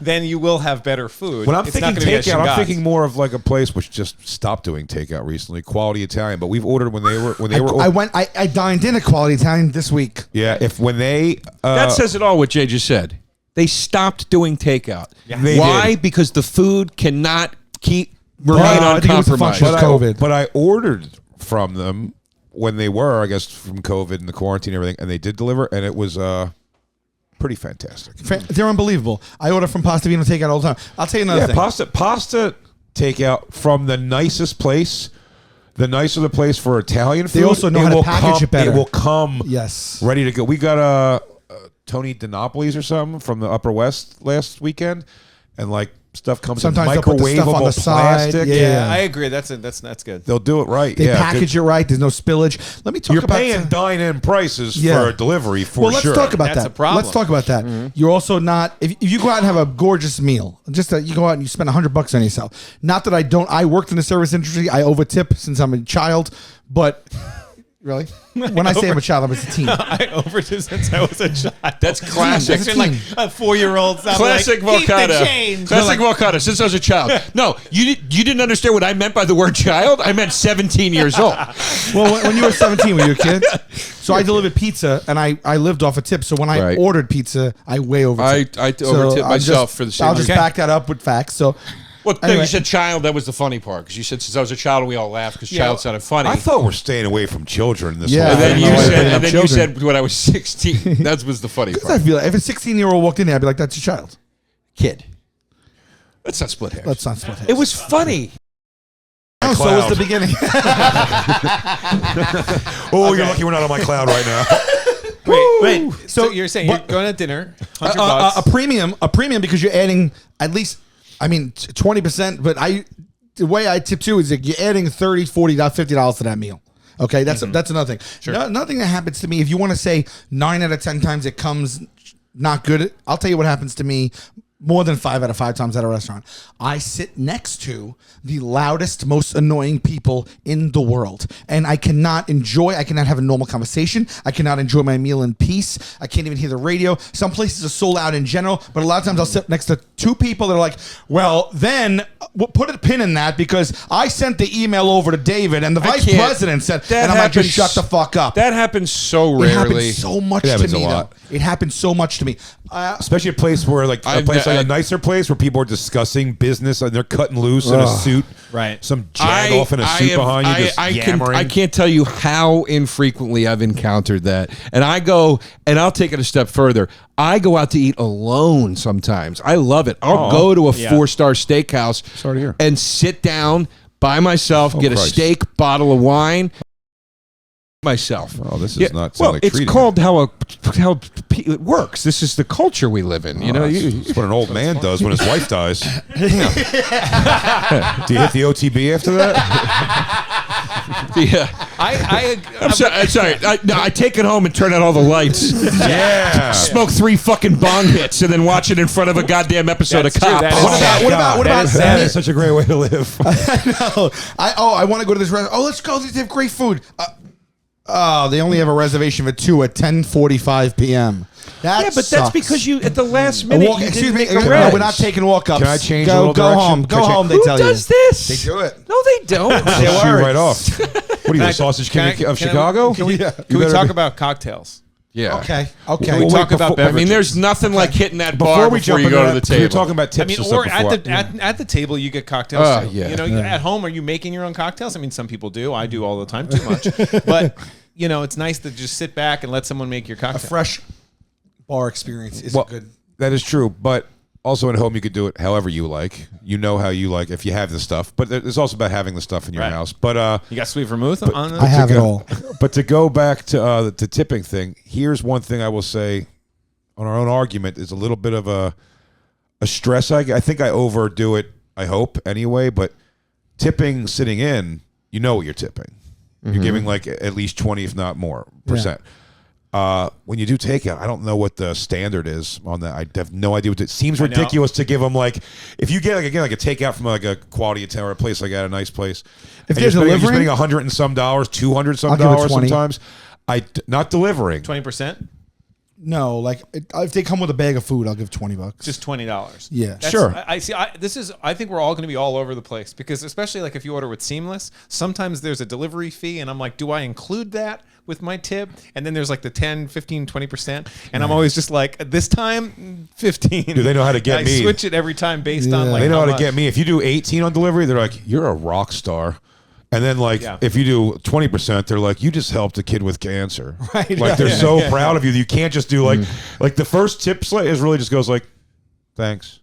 [SPEAKER 5] then you will have better food.
[SPEAKER 4] When I'm thinking takeout, I'm
[SPEAKER 5] Shingatsu.
[SPEAKER 4] thinking more of like a place which just stopped doing takeout recently, Quality Italian. But we've ordered when they were.
[SPEAKER 1] I dined in at Quality Italian this week.
[SPEAKER 4] Yeah,
[SPEAKER 3] That says it all. What Jay just said. They stopped doing takeout.
[SPEAKER 4] They
[SPEAKER 3] Why?
[SPEAKER 4] did.
[SPEAKER 3] Because the food cannot remain
[SPEAKER 1] I think it was the function
[SPEAKER 3] uncompromised.
[SPEAKER 1] of COVID.
[SPEAKER 4] But I ordered from them when they were, I guess, from COVID and the quarantine and everything, and they did deliver, and it was pretty fantastic.
[SPEAKER 1] They're unbelievable. I order from Pasta Vino takeout all the time. I'll tell you another thing.
[SPEAKER 4] Pasta takeout from the nicest place. The nicer the place for Italian food,
[SPEAKER 1] They also know how to package it better.
[SPEAKER 4] It will come
[SPEAKER 1] Yes.
[SPEAKER 4] ready to go. We got Tony DiNapoli's or something from the Upper West last weekend, and like stuff comes
[SPEAKER 1] Sometimes
[SPEAKER 4] in
[SPEAKER 1] they'll put the stuff on
[SPEAKER 4] microwavable
[SPEAKER 1] the side.
[SPEAKER 4] plastic.
[SPEAKER 1] Yeah.
[SPEAKER 5] I agree. That's good.
[SPEAKER 4] They'll do it right.
[SPEAKER 1] They
[SPEAKER 4] yeah,
[SPEAKER 1] package it right. There's no spillage. Let me talk
[SPEAKER 4] You're
[SPEAKER 1] about
[SPEAKER 4] paying dine-in prices
[SPEAKER 1] Yeah.
[SPEAKER 4] for a delivery for
[SPEAKER 1] Well, let's
[SPEAKER 4] sure.
[SPEAKER 1] talk about
[SPEAKER 5] That's
[SPEAKER 1] that.
[SPEAKER 5] a problem.
[SPEAKER 1] Let's talk about that. You're also not if you go out and have a gorgeous meal, just that you go out and you spend $100 on yourself. Not that I don't. I worked in the service industry. I overtip since I'm a child, but really, when I say I'm a child, I was a teen.
[SPEAKER 5] I overdid since I was a child.
[SPEAKER 3] That's classic.
[SPEAKER 1] As
[SPEAKER 5] It's
[SPEAKER 1] a
[SPEAKER 5] been like
[SPEAKER 1] teen.
[SPEAKER 5] a 4-year-old.
[SPEAKER 3] Classic
[SPEAKER 5] like, keep the
[SPEAKER 3] Vulcano.
[SPEAKER 5] change.
[SPEAKER 3] Classic Vulcano. Since I was a child. No, you didn't understand what I meant by the word child. I meant 17 years old.
[SPEAKER 1] Well, when you were 17, were you a kid? So I delivered pizza, and I lived off a tip. So when I
[SPEAKER 3] Right.
[SPEAKER 1] ordered pizza, I way over.
[SPEAKER 3] I overtipped myself for the same
[SPEAKER 1] I'll just
[SPEAKER 3] reason.
[SPEAKER 1] back that up with facts. So
[SPEAKER 3] Well, no,
[SPEAKER 1] Anyway.
[SPEAKER 3] you said child. That was the funny part because you said since I was a child, and we all laughed because child sounded funny.
[SPEAKER 4] I thought we're staying away from children. This
[SPEAKER 1] Yeah.
[SPEAKER 4] whole
[SPEAKER 3] and then
[SPEAKER 4] thing.
[SPEAKER 3] you
[SPEAKER 1] I
[SPEAKER 3] said,
[SPEAKER 1] bring up
[SPEAKER 3] and then you
[SPEAKER 1] children.
[SPEAKER 3] said when I was 16. That was the funny
[SPEAKER 1] I
[SPEAKER 3] part.
[SPEAKER 1] feel like if a 16-year-old walked in there, I'd be like, "That's a child."
[SPEAKER 3] Kid. Let's not split hairs.
[SPEAKER 1] Let's not split hairs.
[SPEAKER 3] It was funny.
[SPEAKER 1] Oh, so was the beginning.
[SPEAKER 4] Oh, you're lucky we're not on my cloud right now.
[SPEAKER 5] Wait. So you're saying you're going to dinner, $100
[SPEAKER 1] a premium because you're adding at least, 20%. But the way I tip too is that you're adding $30, $40, $50 to that meal. Okay, that's another thing. Sure. Another thing that happens to me, if you want to say 9 out of 10 times it comes not good, I'll tell you what happens to me more than 5 out of 5 times at a restaurant. I sit next to the loudest, most annoying people in the world. And I cannot have a normal conversation. I cannot enjoy my meal in peace. I can't even hear the radio. Some places are so loud in general, but a lot of times I'll sit next to 2 people that are like, well, then we'll put a pin in that because I sent the email over to David and the vice president said, and I'm like, just shut the fuck up.
[SPEAKER 3] That happens so
[SPEAKER 1] It
[SPEAKER 3] rarely.
[SPEAKER 1] happens so much to
[SPEAKER 4] happens a
[SPEAKER 1] me,
[SPEAKER 4] lot.
[SPEAKER 1] though. It happens so much to me.
[SPEAKER 4] Especially a place where, like a nicer place where people are discussing business and they're cutting loose in a suit.
[SPEAKER 5] Right.
[SPEAKER 4] Some jag off in a suit behind you just yammering.
[SPEAKER 3] I can't tell you how infrequently I've encountered that. And I go, and I'll take it a step further. I go out to eat alone sometimes. I love it. I'll go to a 4-star steakhouse
[SPEAKER 4] Sorry to hear.
[SPEAKER 3] and sit down by myself, get
[SPEAKER 4] Christ.
[SPEAKER 3] a steak, bottle of wine. Myself.
[SPEAKER 4] Oh, this is not
[SPEAKER 3] well.
[SPEAKER 4] like
[SPEAKER 3] It's
[SPEAKER 4] treating
[SPEAKER 3] called how it works. This is the culture we live in. You know,
[SPEAKER 4] That's what an old man does when his wife dies. Do you hit the OTB after that?
[SPEAKER 3] yeah. I'm sorry. I take it home and turn out all the lights.
[SPEAKER 4] Yeah.
[SPEAKER 3] Smoke 3 fucking bong hits and then watch it in front of a goddamn episode of
[SPEAKER 5] That's true.
[SPEAKER 3] Cops.
[SPEAKER 5] That is
[SPEAKER 1] What about
[SPEAKER 4] That is such a great way to live.
[SPEAKER 1] No. I want to go to this restaurant. Oh, let's go. They have great food. They only have a reservation for 2 at 10:45 p.m. That
[SPEAKER 3] Yeah, but
[SPEAKER 1] sucks.
[SPEAKER 3] that's because you at the last minute. you
[SPEAKER 1] Excuse
[SPEAKER 3] didn't
[SPEAKER 1] me.
[SPEAKER 3] make a
[SPEAKER 1] No,
[SPEAKER 3] res.
[SPEAKER 1] we're not taking walk-ups.
[SPEAKER 4] Can I change a
[SPEAKER 1] Go,
[SPEAKER 4] little
[SPEAKER 1] go
[SPEAKER 4] direction?
[SPEAKER 1] home.
[SPEAKER 4] Can I
[SPEAKER 1] Go
[SPEAKER 4] change-
[SPEAKER 1] home. They
[SPEAKER 3] Who
[SPEAKER 1] tell
[SPEAKER 3] does
[SPEAKER 1] you.
[SPEAKER 3] this?
[SPEAKER 1] They do it.
[SPEAKER 3] No, they don't.
[SPEAKER 4] They'll shoot you right off. What are you, the sausage king of Chicago?
[SPEAKER 5] Can we
[SPEAKER 1] Yeah.
[SPEAKER 5] talk about cocktails?
[SPEAKER 3] Yeah.
[SPEAKER 1] Okay.
[SPEAKER 5] Can we talk about
[SPEAKER 3] I
[SPEAKER 5] beverages?
[SPEAKER 3] mean, there's nothing like hitting that
[SPEAKER 4] Before
[SPEAKER 3] bar
[SPEAKER 4] we
[SPEAKER 3] before
[SPEAKER 4] jump
[SPEAKER 3] you go
[SPEAKER 4] into
[SPEAKER 3] to the
[SPEAKER 4] that,
[SPEAKER 3] table.
[SPEAKER 4] you're talking about tips and stuff
[SPEAKER 5] or
[SPEAKER 4] before.
[SPEAKER 5] at the table you get cocktails too.
[SPEAKER 3] yeah.
[SPEAKER 5] At home, are you making your own cocktails? I mean, some people do. I do all the time, too much. But it's nice to just sit back and let someone make your
[SPEAKER 1] A
[SPEAKER 5] cocktail.
[SPEAKER 1] fresh bar experience is
[SPEAKER 4] Well,
[SPEAKER 1] good.
[SPEAKER 4] that is true, but also at home you could do it however you like. You know how you like if you have the stuff. But it's also about having the stuff in your
[SPEAKER 5] Right.
[SPEAKER 4] house. But
[SPEAKER 5] You got sweet vermouth on
[SPEAKER 1] I have it all.
[SPEAKER 4] But to go back to the tipping thing, here's one thing I will say on our own argument is a little bit of a stress. I think I overdo it, I hope, anyway. But tipping sitting in, you know what you're tipping. You're giving like at least 20, if not more, percent. when you do takeout, I don't know what the standard is on that. I have no idea what it seems ridiculous to give them like if you get like a takeout from like a quality hotel or a place like that, a nice place.
[SPEAKER 1] If
[SPEAKER 4] and
[SPEAKER 1] they're
[SPEAKER 4] you're
[SPEAKER 1] delivering,
[SPEAKER 4] spending $100 and some, $200 some
[SPEAKER 1] I'll give it
[SPEAKER 4] dollars
[SPEAKER 1] 20.
[SPEAKER 4] sometimes. Not delivering.
[SPEAKER 5] 20%?
[SPEAKER 1] no, like if they come with a bag of food, I'll give $20.
[SPEAKER 5] Just $20.
[SPEAKER 1] Yeah.
[SPEAKER 4] Sure.
[SPEAKER 5] I see. I think we're all going to be all over the place because especially like if you order with Seamless, sometimes there's a delivery fee, and I'm like, do I include that with my tip? And then there's like the 10, 15, 20%, and I'm always just like, this time 15.
[SPEAKER 4] Dude, they know how to get
[SPEAKER 5] I
[SPEAKER 4] me.
[SPEAKER 5] switch it every time based on like
[SPEAKER 4] They know how to
[SPEAKER 5] much.
[SPEAKER 4] get me. If you do 18 on delivery, they're like, you're a rock star. And then, like, if you do 20%, they're like, you just helped a kid with cancer.
[SPEAKER 1] Right.
[SPEAKER 4] Like, they're so proud of you that you can't just do, like the first tip slate is really just goes like, thanks.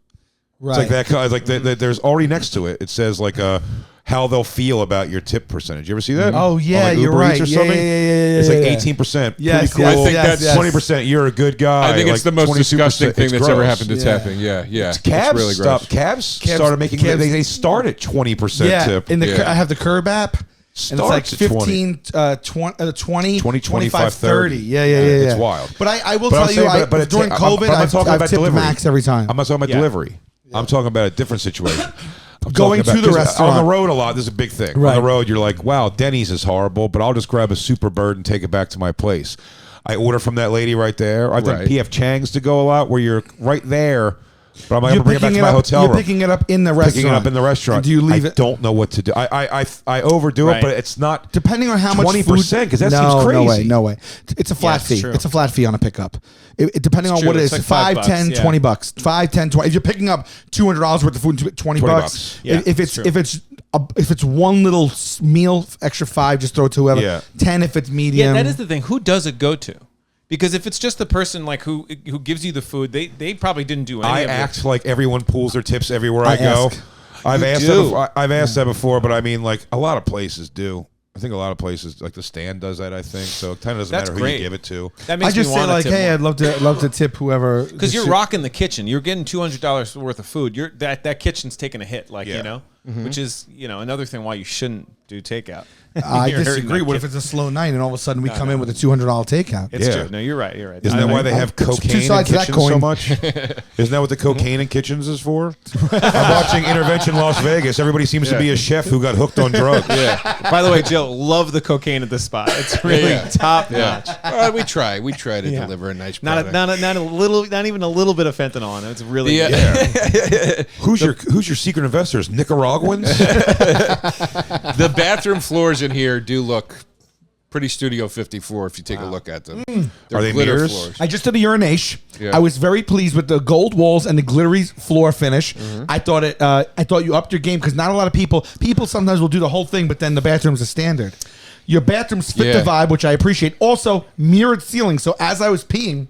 [SPEAKER 1] Right.
[SPEAKER 4] It's like that. It's like there's already next to it. It says, like, how they'll feel about your tip percentage. You ever see that?
[SPEAKER 1] Oh, yeah,
[SPEAKER 4] On, like,
[SPEAKER 1] you're
[SPEAKER 4] Uber Eats
[SPEAKER 1] right.
[SPEAKER 4] Or
[SPEAKER 1] Yeah,
[SPEAKER 4] something?
[SPEAKER 1] yeah,
[SPEAKER 4] It's like
[SPEAKER 1] yeah.
[SPEAKER 4] 18%.
[SPEAKER 1] Yes,
[SPEAKER 4] Pretty cool.
[SPEAKER 3] I think that's
[SPEAKER 4] 20%. You're a good guy.
[SPEAKER 3] I think it's
[SPEAKER 4] like,
[SPEAKER 3] the most
[SPEAKER 4] 22%,
[SPEAKER 3] disgusting thing
[SPEAKER 4] it's
[SPEAKER 3] that's ever
[SPEAKER 4] gross.
[SPEAKER 3] happened to tapping. Yeah. It's
[SPEAKER 4] Cabs
[SPEAKER 3] really gross.
[SPEAKER 4] Cabs started making. They start at 20% tip.
[SPEAKER 1] In the I have the Curb app. And it's like
[SPEAKER 4] Starts at
[SPEAKER 1] 15, 20,
[SPEAKER 4] 25,
[SPEAKER 1] 30. Yeah.
[SPEAKER 4] It's wild.
[SPEAKER 1] But I will
[SPEAKER 4] But I'm
[SPEAKER 1] tell you,
[SPEAKER 4] saying, but
[SPEAKER 1] during COVID,
[SPEAKER 4] I'm not talking
[SPEAKER 1] I've
[SPEAKER 4] about
[SPEAKER 1] tipped
[SPEAKER 4] delivery.
[SPEAKER 1] max every time.
[SPEAKER 4] I'm not talking about delivery. I'm talking about a different situation. I'm
[SPEAKER 1] Going
[SPEAKER 4] talking
[SPEAKER 1] to the
[SPEAKER 4] 'cause
[SPEAKER 1] restaurant.
[SPEAKER 4] on the road a lot. This is a big thing.
[SPEAKER 1] Right.
[SPEAKER 4] On the road, you're like, wow, Denny's is horrible, but I'll just grab a Super Bird and take it back to my place. I order from that lady right there. I've done
[SPEAKER 3] Right.
[SPEAKER 4] PF Chang's to go a lot, where you're right there. But I'm like, I'm
[SPEAKER 1] You're
[SPEAKER 4] gonna bring it back to my hotel
[SPEAKER 1] You're
[SPEAKER 4] room.
[SPEAKER 1] picking it up in the restaurant.
[SPEAKER 4] Picking it up in the restaurant.
[SPEAKER 1] And do you leave
[SPEAKER 4] I
[SPEAKER 1] it?
[SPEAKER 4] don't know what to do. I overdo
[SPEAKER 5] Right.
[SPEAKER 4] it, but it's not.
[SPEAKER 1] Depending on how much
[SPEAKER 4] 20%,
[SPEAKER 1] food,
[SPEAKER 4] 'cause that seems crazy.
[SPEAKER 1] No way. It's a flat
[SPEAKER 5] it's
[SPEAKER 1] fee.
[SPEAKER 5] true.
[SPEAKER 1] It's a flat fee on a pickup. Depending
[SPEAKER 5] It's
[SPEAKER 1] on
[SPEAKER 5] true.
[SPEAKER 1] what it
[SPEAKER 5] It's
[SPEAKER 1] is,
[SPEAKER 5] like
[SPEAKER 1] $5,
[SPEAKER 5] $5,
[SPEAKER 1] $10,
[SPEAKER 5] yeah.
[SPEAKER 1] $20. 5, 10, 20. If you're picking up $200 worth of food, $20 bucks.
[SPEAKER 5] Yeah,
[SPEAKER 1] if
[SPEAKER 5] it's true.
[SPEAKER 1] if it's one little meal, extra 5, just throw it to whoever.
[SPEAKER 4] Yeah.
[SPEAKER 1] 10 if it's medium.
[SPEAKER 5] Yeah, that is the thing. Who does it go to? Because if it's just the person like who gives you the food, they probably didn't do any
[SPEAKER 4] I
[SPEAKER 5] of
[SPEAKER 4] act
[SPEAKER 5] it.
[SPEAKER 4] like everyone pulls their tips everywhere I,
[SPEAKER 1] I
[SPEAKER 4] go.
[SPEAKER 1] ask.
[SPEAKER 4] I've
[SPEAKER 3] You
[SPEAKER 4] asked
[SPEAKER 3] do.
[SPEAKER 4] that before. I've asked that before, but I mean, like a lot of places do. I think a lot of places, like the stand, does that. I think so. It kind of doesn't
[SPEAKER 5] That's
[SPEAKER 4] matter who
[SPEAKER 5] great.
[SPEAKER 4] you give it to.
[SPEAKER 5] That
[SPEAKER 1] I
[SPEAKER 5] makes
[SPEAKER 1] just
[SPEAKER 5] me
[SPEAKER 1] say
[SPEAKER 5] want
[SPEAKER 1] like,
[SPEAKER 5] to tip
[SPEAKER 1] hey,
[SPEAKER 5] more.
[SPEAKER 1] I'd love to tip whoever.
[SPEAKER 5] Because you're rocking the kitchen, you're getting $200 worth of food. You're that kitchen's taking a hit, like
[SPEAKER 4] Yeah.
[SPEAKER 5] you know, which is another thing why you shouldn't do takeout.
[SPEAKER 1] I
[SPEAKER 5] You're hurting
[SPEAKER 1] disagree.
[SPEAKER 5] that
[SPEAKER 1] What if
[SPEAKER 5] kitchen.
[SPEAKER 1] it's a slow night and all of a sudden we come in with a $200 takeout?
[SPEAKER 5] It's
[SPEAKER 4] Yeah.
[SPEAKER 5] true. No, you're right. You're right.
[SPEAKER 4] Isn't that why they have
[SPEAKER 1] Two
[SPEAKER 4] cocaine in
[SPEAKER 1] sides to that
[SPEAKER 4] kitchens so
[SPEAKER 1] coin.
[SPEAKER 4] much? Isn't that what the cocaine in kitchens is for? I'm watching Intervention Las Vegas. Everybody seems to be a chef who got hooked on drugs.
[SPEAKER 5] By the way, Jill, love the cocaine at the spot. It's really top notch.
[SPEAKER 3] We try to deliver a nice
[SPEAKER 5] Not
[SPEAKER 3] product.
[SPEAKER 5] not even a little bit of fentanyl in it. It's really good.
[SPEAKER 4] Who's your secret investors? Nicaraguans?
[SPEAKER 3] The bathroom floors in here do look pretty Studio 54 if you take a look at them. They're
[SPEAKER 4] Are they
[SPEAKER 3] glitter
[SPEAKER 4] mirrors?
[SPEAKER 3] floors.
[SPEAKER 1] I just did a urination.
[SPEAKER 3] Yeah.
[SPEAKER 1] I was very pleased with the gold walls and the glittery floor finish. I thought you upped your game because not a lot of people sometimes will do the whole thing, but then the bathroom's a standard. Your bathrooms fit the vibe, which I appreciate. Also, mirrored ceiling. So as I was peeing,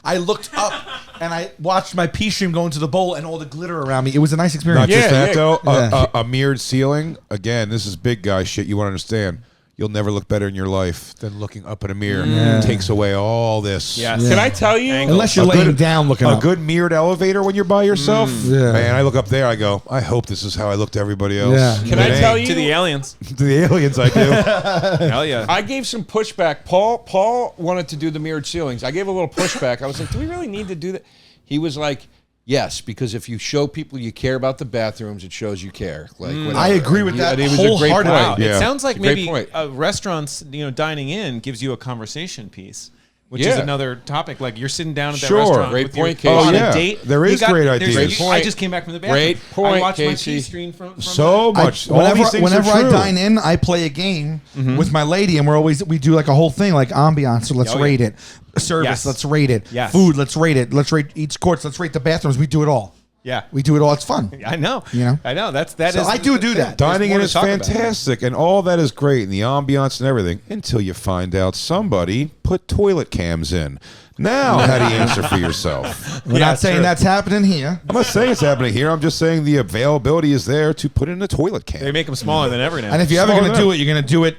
[SPEAKER 1] I looked up and I watched my pee stream go into the bowl and all the glitter around me. It was a nice experience.
[SPEAKER 4] Not just
[SPEAKER 3] Yeah,
[SPEAKER 4] that,
[SPEAKER 3] yeah.
[SPEAKER 4] though. A mirrored ceiling. Again, this is big guy shit. You want to understand. You'll never look better in your life than looking up in a mirror. It takes away all this.
[SPEAKER 5] Yes.
[SPEAKER 3] Can I tell you?
[SPEAKER 1] Unless you're
[SPEAKER 4] A
[SPEAKER 1] laying
[SPEAKER 4] good-
[SPEAKER 1] down looking
[SPEAKER 4] a
[SPEAKER 1] up.
[SPEAKER 4] good mirrored elevator when you're by yourself.
[SPEAKER 1] Yeah.
[SPEAKER 4] Man, I look up there. I go, I hope this is how I look to everybody else.
[SPEAKER 1] Yeah.
[SPEAKER 3] Can I
[SPEAKER 4] It
[SPEAKER 3] tell
[SPEAKER 4] ain't.
[SPEAKER 3] you?
[SPEAKER 5] To the aliens.
[SPEAKER 4] To the aliens, I do.
[SPEAKER 5] Hell yeah.
[SPEAKER 3] I gave some pushback. Paul wanted to do the mirrored ceilings. I gave a little pushback. I was like, do we really need to do that? He was like, yes, because if you show people you care about the bathrooms, it shows you care. Like, whatever.
[SPEAKER 1] I agree with that
[SPEAKER 3] And it was a great point.
[SPEAKER 1] wholeheartedly.
[SPEAKER 5] Wow.
[SPEAKER 4] Yeah.
[SPEAKER 5] It sounds like
[SPEAKER 3] It's a great
[SPEAKER 5] maybe
[SPEAKER 3] point.
[SPEAKER 5] restaurants, dining in gives you a conversation piece. Which is
[SPEAKER 3] Yeah.
[SPEAKER 5] another topic. Like you're sitting down at that
[SPEAKER 4] Sure.
[SPEAKER 5] restaurant
[SPEAKER 3] Great
[SPEAKER 5] with your
[SPEAKER 3] point,
[SPEAKER 5] kid on
[SPEAKER 3] Casey.
[SPEAKER 5] a
[SPEAKER 4] Oh, yeah.
[SPEAKER 5] date.
[SPEAKER 4] There
[SPEAKER 5] You
[SPEAKER 4] is great
[SPEAKER 5] there's-
[SPEAKER 4] ideas.
[SPEAKER 3] Great
[SPEAKER 5] I
[SPEAKER 3] point.
[SPEAKER 5] just came back from the bathroom.
[SPEAKER 3] Great point,
[SPEAKER 5] I watched
[SPEAKER 3] Casey.
[SPEAKER 5] my pee stream from
[SPEAKER 4] So
[SPEAKER 5] that.
[SPEAKER 4] much. All these things
[SPEAKER 1] Whenever
[SPEAKER 4] are
[SPEAKER 1] I
[SPEAKER 4] true.
[SPEAKER 1] dine in, I play a game with my lady, and we do like a whole thing, like ambiance. So let's
[SPEAKER 5] Oh, yeah.
[SPEAKER 1] rate it. Service,
[SPEAKER 5] Yes.
[SPEAKER 1] let's rate it.
[SPEAKER 5] Yes.
[SPEAKER 1] Food, let's rate it. Let's rate each course. Let's rate the bathrooms. We do it all.
[SPEAKER 5] Yeah.
[SPEAKER 1] We do it all. It's fun.
[SPEAKER 5] I know.
[SPEAKER 1] You know?
[SPEAKER 5] I know. That
[SPEAKER 1] So
[SPEAKER 5] is.
[SPEAKER 1] I do that.
[SPEAKER 4] Dining in
[SPEAKER 5] more to
[SPEAKER 4] is
[SPEAKER 5] talk about.
[SPEAKER 4] fantastic, and all that is great, and the ambiance and everything, until you find out somebody put toilet cams in. Now, how do you answer for yourself?
[SPEAKER 1] We're not saying that's happening here.
[SPEAKER 4] I'm not saying it's happening here. I'm just saying the availability is there to put in a toilet cam.
[SPEAKER 5] They make them smaller than ever now.
[SPEAKER 1] And if you're ever
[SPEAKER 4] Slow
[SPEAKER 1] going to
[SPEAKER 4] down.
[SPEAKER 1] do it, you're going to do it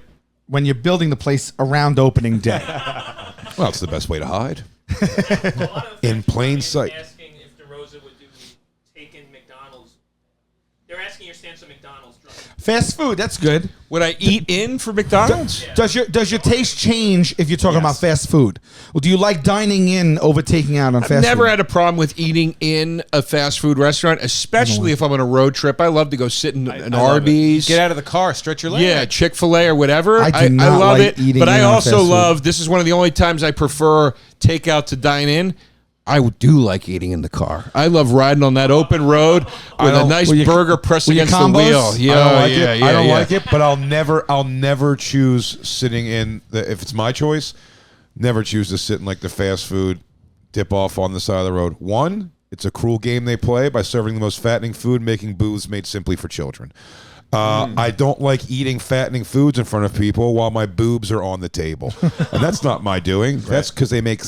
[SPEAKER 1] when you're building the place around opening day.
[SPEAKER 4] Well, it's the best way to hide.
[SPEAKER 6] A lot of
[SPEAKER 4] In plain
[SPEAKER 6] fans
[SPEAKER 4] sight.
[SPEAKER 6] asking if DeRosa would do take-in McDonald's. They're asking your stance on McDonald's.
[SPEAKER 1] Fast food, that's good.
[SPEAKER 3] Would I eat in for McDonald's?
[SPEAKER 1] Does your taste change if you're talking about fast food? Well, do you like dining in over taking out on fast food?
[SPEAKER 3] Never had a problem with eating in a fast food restaurant, especially if I'm on a road trip. I love to go sit in an Arby's.
[SPEAKER 5] Get out of the car, stretch your leg.
[SPEAKER 3] Yeah, Chick-fil-A or whatever.
[SPEAKER 1] I do not
[SPEAKER 3] love
[SPEAKER 1] like
[SPEAKER 3] it,
[SPEAKER 1] eating
[SPEAKER 3] but
[SPEAKER 1] in
[SPEAKER 3] I
[SPEAKER 1] on
[SPEAKER 3] also
[SPEAKER 1] fast food.
[SPEAKER 3] love. This is one of the only times I prefer takeout to dine in. I do like eating in the car. I love riding on that open road with a nice burger pressed against the wheel.
[SPEAKER 4] I don't like it. I don't like it, but I'll never choose sitting in if it's my choice, never choose to sit in like the fast food dip off on the side of the road. One, it's a cruel game they play by serving the most fattening food, making booths made simply for children. I don't like eating fattening foods in front of people while my boobs are on the table, and that's not my doing. That's because they make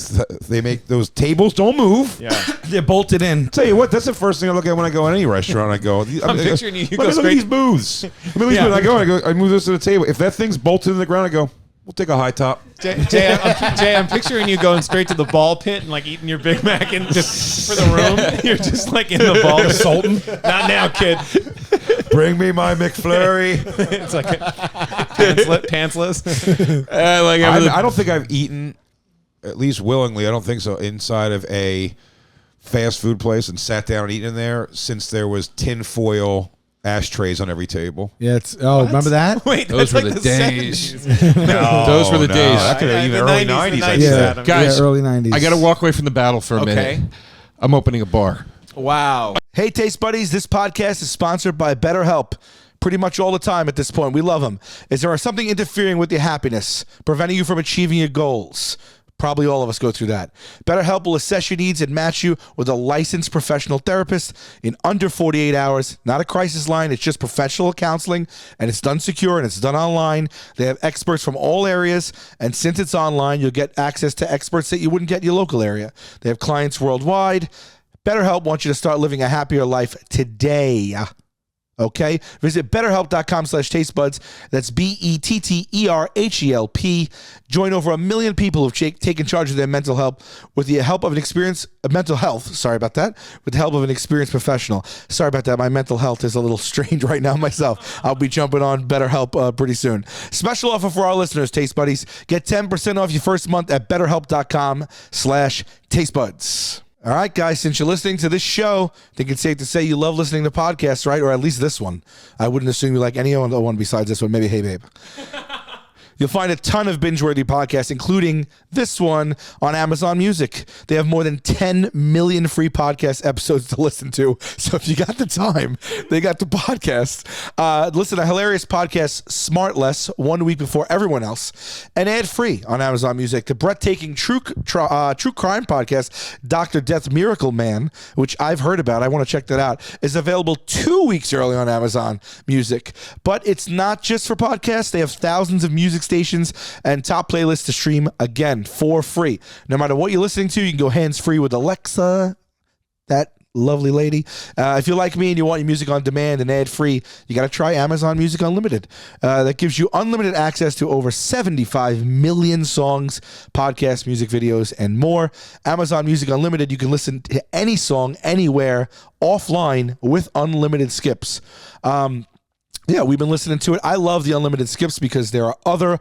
[SPEAKER 4] those tables don't move.
[SPEAKER 5] Yeah.
[SPEAKER 1] They're bolted in.
[SPEAKER 4] Tell you what, that's the first thing I look at when I go in any restaurant. I go,
[SPEAKER 5] I'm picturing you go
[SPEAKER 4] look at
[SPEAKER 5] straight.
[SPEAKER 4] these booths. I move this to the table. If that thing's bolted in the ground, I go, we'll take a high top.
[SPEAKER 5] Jay, I'm picturing you going straight to the ball pit and like eating your Big Mac and just for the room. You're just like in the ball.
[SPEAKER 1] Sultan.
[SPEAKER 5] Not now, kid.
[SPEAKER 4] Bring me my McFlurry.
[SPEAKER 5] It's like pantsless.
[SPEAKER 4] I don't think I've eaten, at least willingly, I don't think so, inside of a fast food place and sat down and eaten in there since there was tinfoil ashtrays on every table.
[SPEAKER 1] Yeah, remember that?
[SPEAKER 5] Wait,
[SPEAKER 3] Those
[SPEAKER 5] that's
[SPEAKER 3] were
[SPEAKER 5] like
[SPEAKER 3] the days.
[SPEAKER 5] 70s.
[SPEAKER 3] Those were the days.
[SPEAKER 4] That could have even
[SPEAKER 5] The
[SPEAKER 4] early
[SPEAKER 5] 90s,
[SPEAKER 4] 90s.
[SPEAKER 5] the
[SPEAKER 4] I'd
[SPEAKER 5] 90s,
[SPEAKER 4] say.
[SPEAKER 5] Adam.
[SPEAKER 3] Guys,
[SPEAKER 1] early 90s.
[SPEAKER 3] I got to walk away from the battle for a minute.
[SPEAKER 5] Okay.
[SPEAKER 3] I'm opening a bar.
[SPEAKER 5] Wow.
[SPEAKER 1] Hey, Taste Buddies, this podcast is sponsored by BetterHelp. Pretty much all the time at this point. We love them. Is there something interfering with your happiness, preventing you from achieving your goals? Probably all of us go through that. BetterHelp will assess your needs and match you with a licensed professional therapist in under 48 hours. Not a crisis line. It's just professional counseling, and it's done secure, and it's done online. They have experts from all areas, and since it's online, you'll get access to experts that you wouldn't get in your local area. They have clients worldwide. BetterHelp wants you to start living a happier life today. Okay? Visit betterhelp.com/tastebuds. That's BETTERHELP. Join over 1 million people who've taken charge of their mental health with the help of an experienced mental health. Sorry about that. With the help of an experienced professional. Sorry about that. My mental health is a little strained right now myself. I'll be jumping on BetterHelp pretty soon. Special offer for our listeners, Taste Buddies. Get 10% off your first month at betterhelp.com/tastebuds. All right, guys, since you're listening to this show, I think it's safe to say you love listening to podcasts, right? Or at least this one. I wouldn't assume you like any other one besides this one. Maybe Hey Babe. You'll find a ton of binge-worthy podcasts, including this one on Amazon Music. They have more than 10 million free podcast episodes to listen to. So if you got the time, they got the podcast. Listen to hilarious podcast, Smartless, 1 week before everyone else, and ad-free on Amazon Music. The breathtaking true crime podcast, Dr. Death Miracle Man, which I've heard about, I want to check that out, is available 2 weeks early on Amazon Music. But it's not just for podcasts. They have thousands of music stations and top playlists to stream, again, for free. No matter what you're listening to, you can go hands-free with Alexa, that lovely lady. If you're like me and you want your music on demand and ad-free, you got to try Amazon Music Unlimited. That gives you unlimited access to over 75 million songs, podcasts, music videos, and more. Amazon Music Unlimited, you can listen to any song, anywhere, offline, with unlimited skips. Yeah, we've been listening to it. I love the unlimited skips because there are other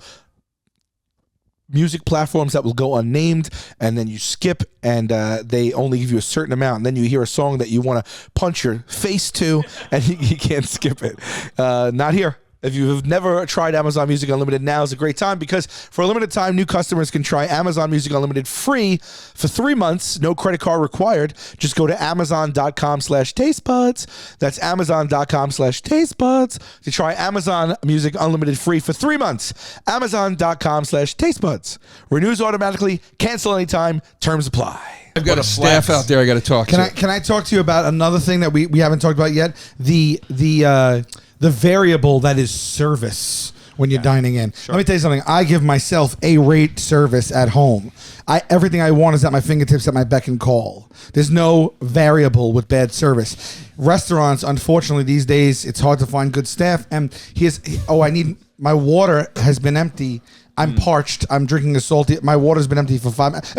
[SPEAKER 1] music platforms that will go unnamed, and then you skip, and they only give you a certain amount, and then you hear a song that you want to punch your face to, and you can't skip it. Not here. If you've never tried Amazon Music Unlimited, now is a great time because for a limited time, new customers can try Amazon Music Unlimited free for 3 months. No credit card required. Just go to amazon.com/tastebuds. That's amazon.com/tastebuds to try Amazon Music Unlimited free for 3 months. Amazon.com/tastebuds. Renews automatically. Cancel anytime. Terms apply.
[SPEAKER 3] I've got a staff out there I got to talk to.
[SPEAKER 1] Can I talk to you about another thing that we haven't talked about yet? The variable that is service when you're dining in. Sure. Let me tell you something. I give myself A-rate service at home. Everything I want is at my fingertips, at my beck and call. There's no variable with bad service. Restaurants, unfortunately, these days, it's hard to find good staff. And my water has been empty. I'm parched. I'm drinking a salty. My water's been empty for 5 minutes.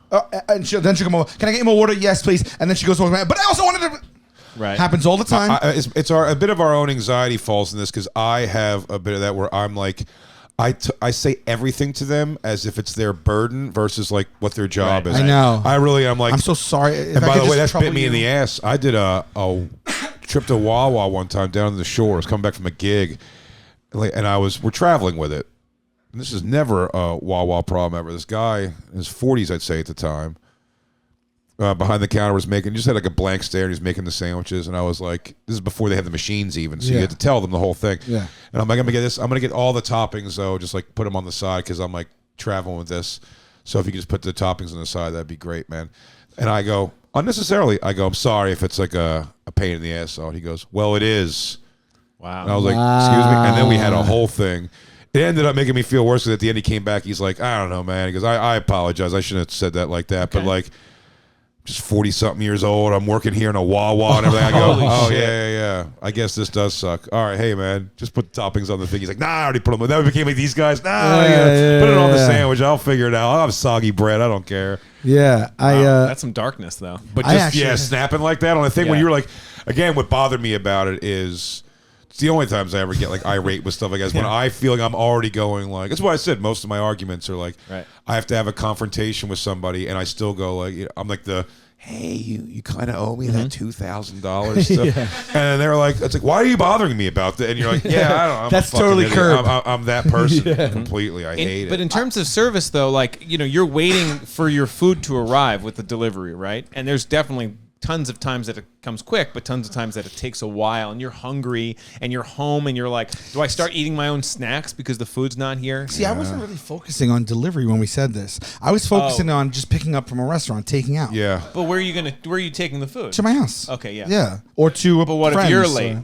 [SPEAKER 1] Then she'll come over. Can I get you more water? Yes, please. And then she goes over. But I also wanted to.
[SPEAKER 5] Right.
[SPEAKER 1] Happens all the time.
[SPEAKER 4] It's a bit of our own anxiety falls in this because I have a bit of that where I'm like, I say everything to them as if it's their burden versus like what their job is.
[SPEAKER 1] I know.
[SPEAKER 4] I'm like,
[SPEAKER 1] I'm so sorry.
[SPEAKER 4] And by the way, that's bit me in the ass. I did a trip to Wawa one time down to the shore. I was coming back from a gig, and we're traveling with it. And this is never a Wawa problem ever. This guy in his 40s, I'd say at the time, behind the counter was just had like a blank stare, and he's making the sandwiches, and I was like, this is before they had the machines even, so you had to tell them the whole thing.
[SPEAKER 1] Yeah.
[SPEAKER 4] And I'm like, I'm gonna get all the toppings though, just like put them on the side because I'm like traveling with this. So if you could just put the toppings on the side, that'd be great, man. And I go, unnecessarily, I'm sorry if it's like a pain in the ass. So he goes, well, it is.
[SPEAKER 5] Wow.
[SPEAKER 4] And I was like, excuse me. And then we had a whole thing. It ended up making me feel worse because at the end he came back. He's like, I don't know, man. He goes, I apologize. I shouldn't have said that like that.
[SPEAKER 5] Okay.
[SPEAKER 4] But like, just 40-something years old. I'm working here in a Wawa and everything. I go, oh, yeah. I guess this does suck. All right, hey, man, just put the toppings on the thing. He's like, nah, I already put them on. Then we became like these guys. Nah, put it on the sandwich. I'll figure it out. I'll have soggy bread. I don't care.
[SPEAKER 1] Yeah.
[SPEAKER 5] That's some darkness, though.
[SPEAKER 4] But
[SPEAKER 1] I
[SPEAKER 4] just,
[SPEAKER 1] actually-
[SPEAKER 4] snapping like that on a thing when
[SPEAKER 5] Yeah.
[SPEAKER 4] you were like, again, what bothered me about it is, it's the only times I ever get like irate with stuff like that. When I feel like I'm already going like, that's why I said most of my arguments are like,
[SPEAKER 5] Right.
[SPEAKER 4] I have to have a confrontation with somebody and I still go like, I'm like hey, you kind of owe me that $2,000 stuff. And they're like, it's like, why are you bothering me about that? And you're like, yeah, I don't know. I'm
[SPEAKER 1] That's
[SPEAKER 4] a fucking
[SPEAKER 1] totally
[SPEAKER 4] idiot.
[SPEAKER 1] Curb.
[SPEAKER 4] I'm that person completely. I hate
[SPEAKER 5] But
[SPEAKER 4] it.
[SPEAKER 5] in terms of service, though, like, you're waiting for your food to arrive with the delivery, right? And there's definitely tons of times that it comes quick, but tons of times that it takes a while, and you're hungry, and you're home, and you're like, do I start eating my own snacks because the food's not here?
[SPEAKER 1] See, I wasn't really focusing on delivery when we said this. I was focusing on just picking up from a restaurant, taking out.
[SPEAKER 4] Yeah.
[SPEAKER 5] But where are you taking the food?
[SPEAKER 1] To my house.
[SPEAKER 5] Okay, yeah.
[SPEAKER 1] Yeah. Or to
[SPEAKER 5] But what if
[SPEAKER 1] friends,
[SPEAKER 5] you're late?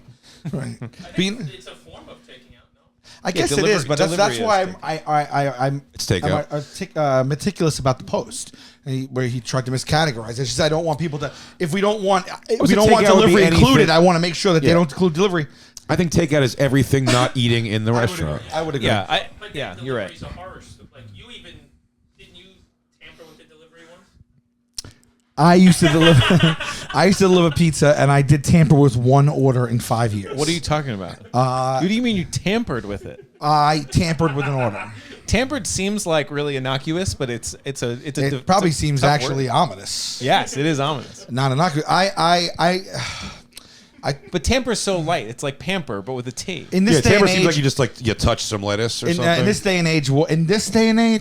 [SPEAKER 1] Right.
[SPEAKER 6] It's a form of taking out, no?
[SPEAKER 1] I guess it is, but that's
[SPEAKER 5] delivery
[SPEAKER 1] why
[SPEAKER 5] is
[SPEAKER 1] I'm
[SPEAKER 4] It's takeout.
[SPEAKER 1] meticulous about the post, where he tried to miscategorize it. It's just I don't want people to. If we don't want
[SPEAKER 4] would say takeout would be
[SPEAKER 1] delivery
[SPEAKER 4] anything.
[SPEAKER 1] included, I want to make sure that they
[SPEAKER 4] Yeah.
[SPEAKER 1] don't include delivery.
[SPEAKER 4] I think takeout is everything not eating in the restaurant.
[SPEAKER 1] I would agree.
[SPEAKER 5] Yeah,
[SPEAKER 6] But
[SPEAKER 5] yeah,
[SPEAKER 6] the
[SPEAKER 5] you're right.
[SPEAKER 6] delivery's a horror story. Like, didn't you tamper with the delivery once?
[SPEAKER 1] I used to deliver. I used to deliver pizza, and I did tamper with one order in 5 years.
[SPEAKER 5] What are you talking about? What do you mean you tampered with it?
[SPEAKER 1] I tampered with an order.
[SPEAKER 5] Tampered seems like really innocuous, but it's
[SPEAKER 1] It probably
[SPEAKER 5] it's a
[SPEAKER 1] seems
[SPEAKER 5] tough
[SPEAKER 1] actually
[SPEAKER 5] word.
[SPEAKER 1] ominous.
[SPEAKER 5] Yes, it is ominous.
[SPEAKER 1] Not innocuous.
[SPEAKER 5] But tamper's so light. It's like pamper, but with a T.
[SPEAKER 1] In this day
[SPEAKER 4] tamper
[SPEAKER 1] and
[SPEAKER 4] seems
[SPEAKER 1] age,
[SPEAKER 4] like you just like you touch some lettuce or
[SPEAKER 1] in
[SPEAKER 4] something.
[SPEAKER 1] this day and age,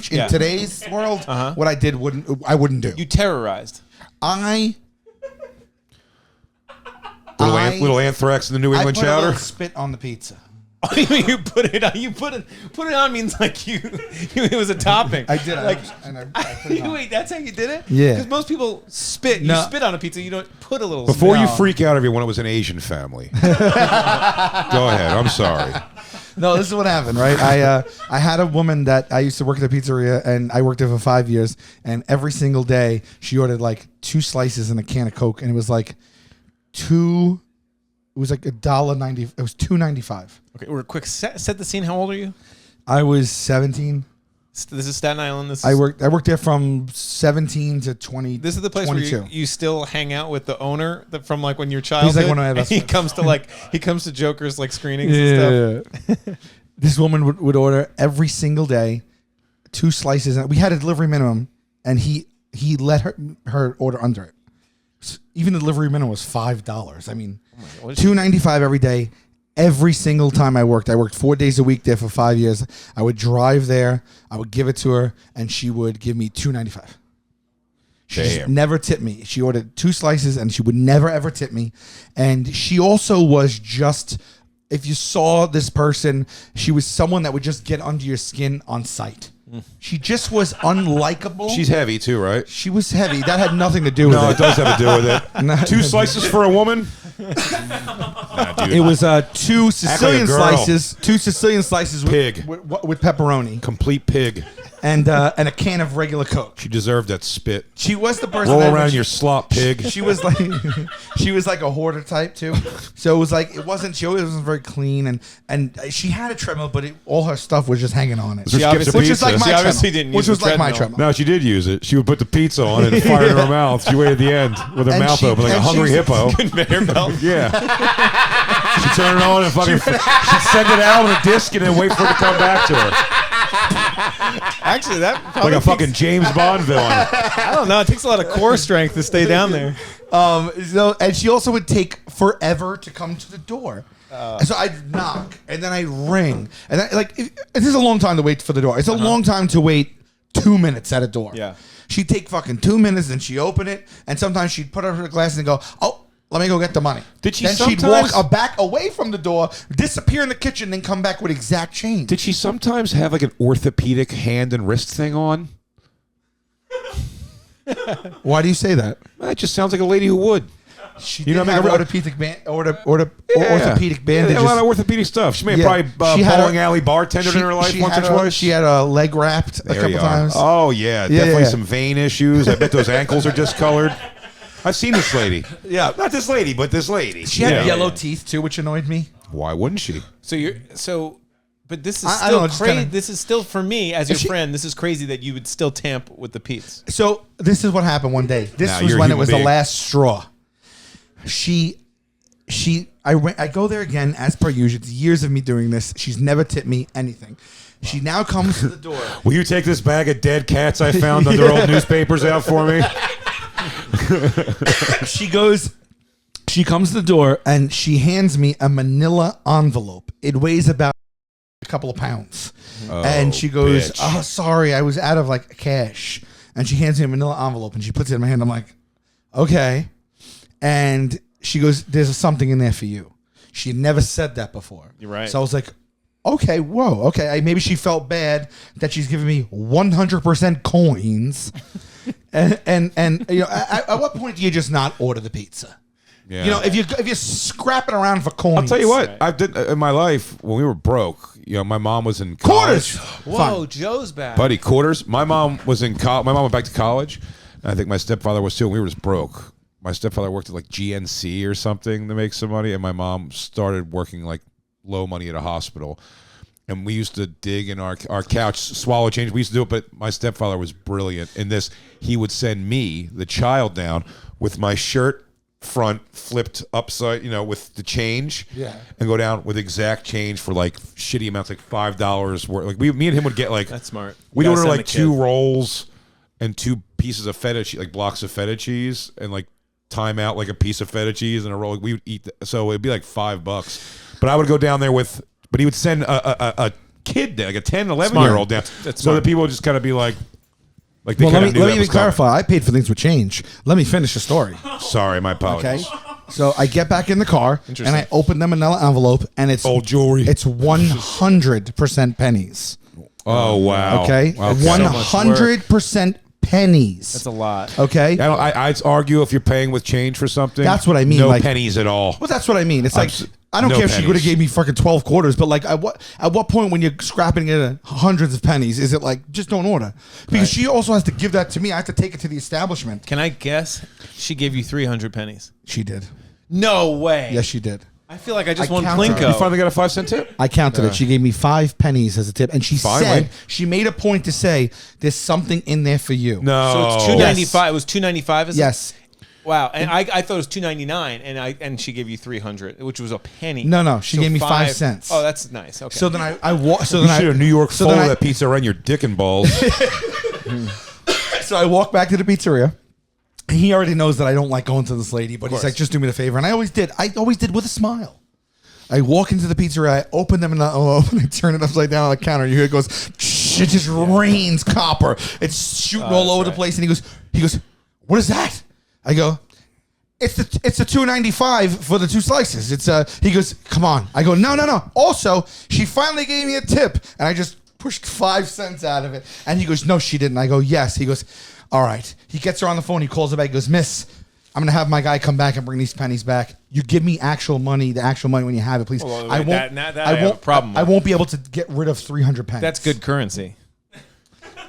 [SPEAKER 1] in
[SPEAKER 5] Yeah.
[SPEAKER 1] today's world, what I did I wouldn't do.
[SPEAKER 5] You terrorized.
[SPEAKER 4] Little anthrax in the New
[SPEAKER 1] I
[SPEAKER 4] England
[SPEAKER 1] put a
[SPEAKER 4] chowder.
[SPEAKER 1] little spit on the pizza.
[SPEAKER 5] Oh, you mean you put it on? You put it on means like it was a topping.
[SPEAKER 1] I did.
[SPEAKER 5] Like
[SPEAKER 1] I put it on.
[SPEAKER 5] wait, that's how you did it?
[SPEAKER 1] Yeah.
[SPEAKER 5] Because most people spit. You
[SPEAKER 1] No.
[SPEAKER 5] spit on a pizza. You don't put a little.
[SPEAKER 4] Before
[SPEAKER 5] spit.
[SPEAKER 4] you freak out, everyone, it was an Asian family. Go ahead. I'm sorry.
[SPEAKER 1] No, this is what happened, right? I had a woman that I used to work at a pizzeria, and I worked there for 5 years. And every single day, she ordered like 2 slices and a can of Coke, and it was like $1.90. It was $2.95.
[SPEAKER 5] Okay, we're quick. Set the scene. How old are you?
[SPEAKER 1] I was 17.
[SPEAKER 5] This is Staten Island.
[SPEAKER 1] I worked there from 17 to 20.
[SPEAKER 5] This is the place
[SPEAKER 1] 22.
[SPEAKER 5] where you still hang out with the owner from like when you're childhood.
[SPEAKER 1] He's like one of my
[SPEAKER 5] and
[SPEAKER 1] best
[SPEAKER 5] he
[SPEAKER 1] friends.
[SPEAKER 5] comes to Joker's like screenings and stuff.
[SPEAKER 1] This woman would order every single day 2 slices. And we had a delivery minimum, and he let her order under it. Even the delivery minimum was $5. I mean, $2.95 every day. Every single time I worked 4 days a week there for 5 years. I would drive there, I would give it to her, and she would give me $2.95. She just
[SPEAKER 4] Damn.
[SPEAKER 1] never tipped me. She ordered 2 slices, and she would never ever tip me. And she also was just, if you saw this person, she was someone that would just get under your skin on sight. She just was unlikable.
[SPEAKER 4] She's heavy too, right?
[SPEAKER 1] She was heavy. That had nothing to do with
[SPEAKER 4] No,
[SPEAKER 1] it.
[SPEAKER 4] it does have to do with it.
[SPEAKER 1] No.
[SPEAKER 4] 2 slices for a woman?
[SPEAKER 1] It was 2 Sicilian
[SPEAKER 4] girl.
[SPEAKER 1] slices. 2 Sicilian slices
[SPEAKER 4] Pig.
[SPEAKER 1] with pepperoni.
[SPEAKER 4] Complete pig.
[SPEAKER 1] and a can of regular Coke.
[SPEAKER 4] She deserved that spit.
[SPEAKER 1] She was the person
[SPEAKER 4] Roll
[SPEAKER 1] that
[SPEAKER 4] around your slop, pig.
[SPEAKER 1] She was like, she was like a hoarder type too. So it was like she wasn't very clean, and she had a treadmill, but all her stuff was just hanging on it.
[SPEAKER 4] She obviously-
[SPEAKER 1] Which is like my
[SPEAKER 5] She obviously
[SPEAKER 1] treadmill.
[SPEAKER 5] didn't
[SPEAKER 1] Which
[SPEAKER 5] use
[SPEAKER 1] was
[SPEAKER 5] the
[SPEAKER 1] like my
[SPEAKER 5] treadmill.
[SPEAKER 1] treadmill.
[SPEAKER 4] No, she did use it. She would put the pizza on it and fire it in her mouth. She waited at the end with her
[SPEAKER 1] And
[SPEAKER 4] mouth
[SPEAKER 1] she-
[SPEAKER 4] open like a
[SPEAKER 1] and
[SPEAKER 4] hungry
[SPEAKER 1] she's-
[SPEAKER 4] hippo.
[SPEAKER 5] Conveyor belt.
[SPEAKER 4] Yeah. She'd turn it on and fucking she'd send it out on a disc and then wait for it to come back to her.
[SPEAKER 5] Actually, that
[SPEAKER 4] Like
[SPEAKER 5] probably
[SPEAKER 4] a fucking James Bond villain.
[SPEAKER 5] I don't know. It takes a lot of core strength to stay down there.
[SPEAKER 1] And she also would take forever to come to the door. So I'd knock and then I'd ring, and then, this is a long time to wait for the door. It's a long time to wait 2 minutes at a door.
[SPEAKER 5] Yeah.
[SPEAKER 1] She'd take fucking 2 minutes, and she'd open it, and sometimes she'd put up her glasses and go, "Oh, let me go get the money."
[SPEAKER 4] Did she
[SPEAKER 1] Then she'd
[SPEAKER 4] sometimes-
[SPEAKER 1] walk back away from the door, disappear in the kitchen, then come back with exact change.
[SPEAKER 4] Did she sometimes have like an orthopedic hand and wrist thing on?
[SPEAKER 1] Why do you say that?
[SPEAKER 4] That just sounds like a lady who would.
[SPEAKER 1] She
[SPEAKER 4] You know,
[SPEAKER 1] did
[SPEAKER 4] make
[SPEAKER 1] have
[SPEAKER 4] a-
[SPEAKER 1] orthopedic orthopedic bandages.
[SPEAKER 4] Yeah, a lot of orthopedic stuff. She may have
[SPEAKER 1] Yeah.
[SPEAKER 4] probably
[SPEAKER 1] She had
[SPEAKER 4] bowling
[SPEAKER 1] a-
[SPEAKER 4] alley bartender in her life once or
[SPEAKER 1] had
[SPEAKER 4] twice.
[SPEAKER 1] She had a leg wrapped a
[SPEAKER 4] There
[SPEAKER 1] couple
[SPEAKER 4] you are.
[SPEAKER 1] times.
[SPEAKER 4] Oh yeah, definitely
[SPEAKER 1] yeah.
[SPEAKER 4] some vein issues. I bet those ankles are discolored. I've seen this lady.
[SPEAKER 1] Yeah.
[SPEAKER 4] Not this lady, but this lady.
[SPEAKER 1] She had
[SPEAKER 4] Yeah.
[SPEAKER 1] yellow teeth too, which annoyed me.
[SPEAKER 4] Why wouldn't she?
[SPEAKER 5] But this is
[SPEAKER 1] I don't
[SPEAKER 5] still
[SPEAKER 1] know, just
[SPEAKER 5] crazy.
[SPEAKER 1] kinda-
[SPEAKER 5] This is still for me as your
[SPEAKER 1] she-
[SPEAKER 5] friend. This is crazy that you would still tamp with the Pete's.
[SPEAKER 1] So this is what happened one day. This
[SPEAKER 4] Now,
[SPEAKER 1] was
[SPEAKER 4] you're a
[SPEAKER 1] when it
[SPEAKER 4] human
[SPEAKER 1] was
[SPEAKER 4] being.
[SPEAKER 1] the last straw. I go there again as per usual. It's years of me doing this. She's never tipped me anything. She now comes to the door.
[SPEAKER 4] Will you take this bag of dead cats I found under old newspapers out for me?
[SPEAKER 1] She comes to the door and she hands me a manila envelope. It weighs about a couple of pounds. And she goes,
[SPEAKER 4] bitch.
[SPEAKER 1] "Oh, sorry, I was out of like cash." And she hands me a manila envelope and she puts it in my hand. I'm like, "Okay." And she goes, "There's something in there for you." She had never said that before.
[SPEAKER 5] You're right.
[SPEAKER 1] So I was like, "Okay, whoa, okay." Maybe she felt bad that she's giving me 100% coins. and you know, at what point do you just not order the pizza?
[SPEAKER 4] Yeah.
[SPEAKER 1] You know, if you're scrapping around for coins,
[SPEAKER 4] I'll tell you what. I did in my life when we were broke. You know, my mom was in college.
[SPEAKER 1] quarters.
[SPEAKER 5] Whoa, Joe's back.
[SPEAKER 4] Buddy, quarters. My mom was in college. My mom went back to college. And I think my stepfather was too. And we were just broke. My stepfather worked at like GNC or something to make some money, and my mom started working like low money at a hospital. And we used to dig in our couch, swallow change. We used to do it, but my stepfather was brilliant in this. He would send me, the child, down with my shirt front flipped upside, you know, with the change, and go down with exact change for like shitty amounts, like $5 worth. Like me and him would get like
[SPEAKER 5] That's smart.
[SPEAKER 4] we'd
[SPEAKER 5] You gotta
[SPEAKER 4] order
[SPEAKER 5] send
[SPEAKER 4] like
[SPEAKER 5] the
[SPEAKER 4] 2
[SPEAKER 5] kid.
[SPEAKER 4] rolls and 2 pieces of feta cheese, like blocks of feta cheese, and like time out like a piece of feta cheese and a roll. We would eat so it'd be like $5. But I would go down there with, but he would send a kid there, like a 10, 11-year-old down,
[SPEAKER 5] That's
[SPEAKER 4] so
[SPEAKER 5] smart.
[SPEAKER 4] that people would just kind of be like they
[SPEAKER 1] Well,
[SPEAKER 4] kind
[SPEAKER 1] let
[SPEAKER 4] of
[SPEAKER 1] me
[SPEAKER 4] knew that
[SPEAKER 1] even
[SPEAKER 4] was coming.
[SPEAKER 1] clarify. I paid for things with change. Let me finish the story.
[SPEAKER 4] Sorry, my apologies.
[SPEAKER 1] Okay. So I get back in the car and I open the manila envelope and it's
[SPEAKER 4] Old jewelry.
[SPEAKER 1] It's 100% pennies.
[SPEAKER 4] Oh wow.
[SPEAKER 1] Okay,
[SPEAKER 4] Okay.
[SPEAKER 1] 100% pennies.
[SPEAKER 5] That's a lot.
[SPEAKER 1] Okay.
[SPEAKER 4] I'd argue if you're paying with change for something.
[SPEAKER 1] That's what I mean,
[SPEAKER 4] No
[SPEAKER 1] like-
[SPEAKER 4] pennies at all.
[SPEAKER 1] Well, that's what I mean. It's like
[SPEAKER 4] s-
[SPEAKER 1] I don't
[SPEAKER 4] no
[SPEAKER 1] care if she would have
[SPEAKER 4] pennies.
[SPEAKER 1] gave me fucking 12 quarters, but like at what point when you're scrapping it at hundreds of pennies is it like just don't order? Because she also has to give that to me. I have to take it to the establishment.
[SPEAKER 5] Can I guess? She gave you 300 pennies.
[SPEAKER 1] She did.
[SPEAKER 5] No way.
[SPEAKER 1] Yes, she did.
[SPEAKER 5] I feel like I just
[SPEAKER 1] I
[SPEAKER 5] won
[SPEAKER 1] counted.
[SPEAKER 4] You
[SPEAKER 5] Plinko.
[SPEAKER 4] finally got a 5-cent tip?
[SPEAKER 1] I counted it. She gave me 5 pennies as a tip, and she
[SPEAKER 4] Finally.
[SPEAKER 1] said she made a point to say there's something in there for you.
[SPEAKER 4] No.
[SPEAKER 5] So it's 295. It was 295. Is it?
[SPEAKER 1] Yes.
[SPEAKER 5] Wow. And I thought it was 299, and she gave you 300, which was a penny.
[SPEAKER 1] No, she gave me 5 cents.
[SPEAKER 5] Oh, that's nice. Okay.
[SPEAKER 1] So then so
[SPEAKER 4] You
[SPEAKER 1] then
[SPEAKER 4] should have New York
[SPEAKER 1] so
[SPEAKER 4] fold
[SPEAKER 1] then I-
[SPEAKER 4] that pizza around your dick and balls.
[SPEAKER 1] So I walk back to the pizzeria. He already knows that I don't like going to this lady, but he's like, just do me the favor. And I always did. I always did with a smile. I walk into the pizzeria, I open them and I turn it upside down on the counter. You hear it goes, shh, it just rains copper. It's shooting all over the place. And he goes, what is that? I go, it's a $2.95 for the 2 slices. He goes, come on. I go, no. Also, she finally gave me a tip, and I just pushed 5 cents out of it. And he goes, no, she didn't. I go, yes. He goes, all right. He gets her on the phone. He calls her back. He goes, miss, I'm gonna have my guy come back and bring these pennies back. You give me the actual money when you have it, please.
[SPEAKER 5] Well,
[SPEAKER 1] I won't.
[SPEAKER 5] that I have a problem
[SPEAKER 1] I
[SPEAKER 5] with.
[SPEAKER 1] won't be able to get rid of 300 pennies.
[SPEAKER 5] That's good currency.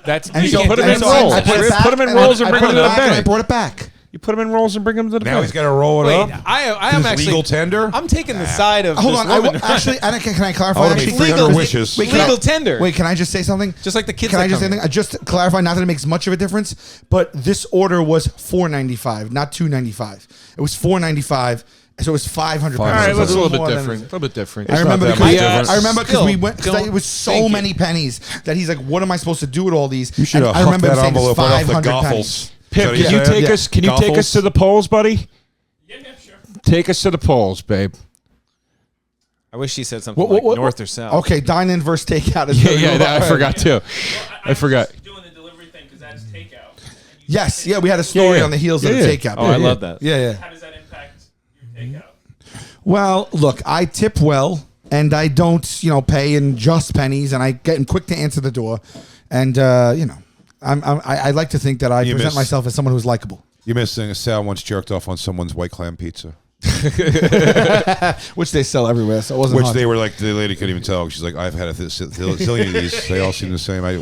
[SPEAKER 5] That's
[SPEAKER 1] And
[SPEAKER 5] you
[SPEAKER 1] so-
[SPEAKER 5] put them
[SPEAKER 1] and
[SPEAKER 5] in
[SPEAKER 1] so I-
[SPEAKER 5] rolls.
[SPEAKER 1] I put it back,
[SPEAKER 3] Put 'em in
[SPEAKER 1] and
[SPEAKER 3] rolls
[SPEAKER 1] I
[SPEAKER 3] and bring
[SPEAKER 1] put
[SPEAKER 3] them
[SPEAKER 1] it
[SPEAKER 3] to the
[SPEAKER 1] back, and I
[SPEAKER 3] bank.
[SPEAKER 1] brought it back.
[SPEAKER 3] You put them in rolls and bring them to the
[SPEAKER 4] Now
[SPEAKER 3] bank.
[SPEAKER 4] he's got to roll it
[SPEAKER 5] Wait,
[SPEAKER 4] up.
[SPEAKER 5] I am
[SPEAKER 4] Is
[SPEAKER 5] actually
[SPEAKER 4] legal tender?
[SPEAKER 5] I'm taking the side of
[SPEAKER 1] Hold
[SPEAKER 5] this
[SPEAKER 1] on.
[SPEAKER 5] woman.
[SPEAKER 1] Actually, can I clarify?
[SPEAKER 4] I want to
[SPEAKER 1] Actually,
[SPEAKER 4] make 300
[SPEAKER 5] legal-
[SPEAKER 4] wishes.
[SPEAKER 1] Wait, can
[SPEAKER 5] legal
[SPEAKER 1] I-
[SPEAKER 5] tender.
[SPEAKER 1] Wait, can I just say something?
[SPEAKER 5] Just like the kids.
[SPEAKER 1] Can
[SPEAKER 5] that
[SPEAKER 1] I just say
[SPEAKER 5] come in.
[SPEAKER 1] something? Just to clarify, not that it makes much of a difference, but this order was $4.95, not $2.95. It was $4.95, so it was 500
[SPEAKER 3] All
[SPEAKER 1] pounds.
[SPEAKER 3] right,
[SPEAKER 1] So
[SPEAKER 3] that's a little bit
[SPEAKER 1] more than-
[SPEAKER 3] different. A little bit different.
[SPEAKER 1] I remember
[SPEAKER 4] not that
[SPEAKER 1] because
[SPEAKER 4] much difference.
[SPEAKER 1] I remember because
[SPEAKER 5] Still,
[SPEAKER 1] we went because
[SPEAKER 5] don't
[SPEAKER 1] it was so
[SPEAKER 5] think
[SPEAKER 1] many pennies that he's like, "What am I supposed to do with all these?"
[SPEAKER 4] You should
[SPEAKER 1] And
[SPEAKER 4] have
[SPEAKER 1] I
[SPEAKER 4] hucked
[SPEAKER 1] remember him
[SPEAKER 4] that
[SPEAKER 1] saying it's
[SPEAKER 4] envelope right off the
[SPEAKER 1] 500
[SPEAKER 4] goffles.
[SPEAKER 1] pennies.
[SPEAKER 3] Pip,
[SPEAKER 4] Is that
[SPEAKER 3] can you
[SPEAKER 4] what you
[SPEAKER 3] take
[SPEAKER 1] said?
[SPEAKER 3] us? Can you take
[SPEAKER 4] Goffles?
[SPEAKER 3] us to the polls, buddy?
[SPEAKER 6] Yeah, sure.
[SPEAKER 3] Take us to the polls, babe.
[SPEAKER 5] I wish she said something
[SPEAKER 1] What-
[SPEAKER 5] like
[SPEAKER 1] what-
[SPEAKER 5] north or south.
[SPEAKER 1] Okay, dine in versus takeout. Is
[SPEAKER 3] Yeah,
[SPEAKER 1] really
[SPEAKER 3] yeah,
[SPEAKER 1] what-
[SPEAKER 3] I forgot too.
[SPEAKER 6] Well,
[SPEAKER 3] I forgot.
[SPEAKER 6] was doing the delivery thing because that is takeout. And you
[SPEAKER 1] Yes,
[SPEAKER 6] said-
[SPEAKER 1] yeah, we had a story
[SPEAKER 3] Yeah.
[SPEAKER 1] on the heels of
[SPEAKER 3] Yeah,
[SPEAKER 1] the
[SPEAKER 3] yeah.
[SPEAKER 1] takeout.
[SPEAKER 5] Oh, I love that.
[SPEAKER 1] Yeah, yeah.
[SPEAKER 6] How does that impact your takeout?
[SPEAKER 1] Well, look, I tip well, and I don't, pay in just pennies, and I get quick to answer the door, and I like to think that I
[SPEAKER 4] You
[SPEAKER 1] present
[SPEAKER 4] miss-
[SPEAKER 1] myself as someone who's likable,
[SPEAKER 4] You're missing Sal once jerked off on someone's white clam pizza,
[SPEAKER 1] which they sell everywhere. So it wasn't
[SPEAKER 4] which
[SPEAKER 1] hard.
[SPEAKER 4] they were like, the lady couldn't even tell. She's like, I've had a zillion of these. They all seem the same. I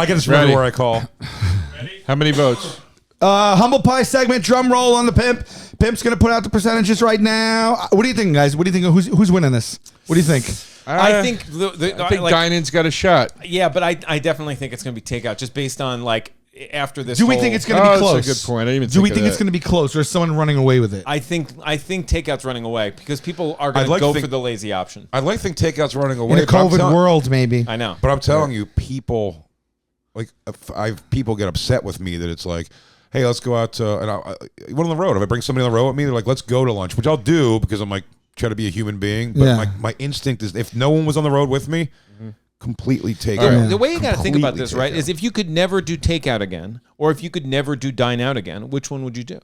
[SPEAKER 4] get this from
[SPEAKER 3] Ready.
[SPEAKER 4] everywhere I call.
[SPEAKER 3] How many votes?
[SPEAKER 1] Humble pie segment, drum roll on the pimp. Pimp's gonna put out the percentages right now. What do you think, guys? What do you think? Who's winning this? What do you think?
[SPEAKER 5] I think
[SPEAKER 3] I think Dine In's got a shot.
[SPEAKER 5] Yeah, but I definitely think it's going to be takeout just based on like after this.
[SPEAKER 1] Do we
[SPEAKER 5] whole-
[SPEAKER 1] think it's gonna be
[SPEAKER 3] Oh,
[SPEAKER 1] close?
[SPEAKER 3] that's a good point. I didn't even
[SPEAKER 1] Do we
[SPEAKER 3] think of
[SPEAKER 1] think it's
[SPEAKER 3] that.
[SPEAKER 1] gonna be close, or is someone running away with it?
[SPEAKER 5] I think takeout's running away because people are going
[SPEAKER 4] I'd
[SPEAKER 5] to
[SPEAKER 4] like
[SPEAKER 5] go
[SPEAKER 4] to think-
[SPEAKER 5] for the lazy option.
[SPEAKER 4] I'd like to think takeout's running away.
[SPEAKER 1] In a
[SPEAKER 4] but I'm
[SPEAKER 1] COVID
[SPEAKER 4] telling-
[SPEAKER 1] world, maybe.
[SPEAKER 5] I know.
[SPEAKER 4] But I'm telling you, people people get upset with me that it's like, hey, let's go out to what on the road. If I bring somebody on the road with me, they're like, let's go to lunch, which I'll do because I'm like try to be a human being. But
[SPEAKER 1] Yeah.
[SPEAKER 4] my instinct is if no one was on the road with me, completely take
[SPEAKER 5] Yeah,
[SPEAKER 4] out.
[SPEAKER 5] the way you got to think about
[SPEAKER 4] Completely
[SPEAKER 5] this, right,
[SPEAKER 4] take
[SPEAKER 5] is
[SPEAKER 4] out.
[SPEAKER 5] if you could never do takeout again, or if you could never do dine out again, which one would you do?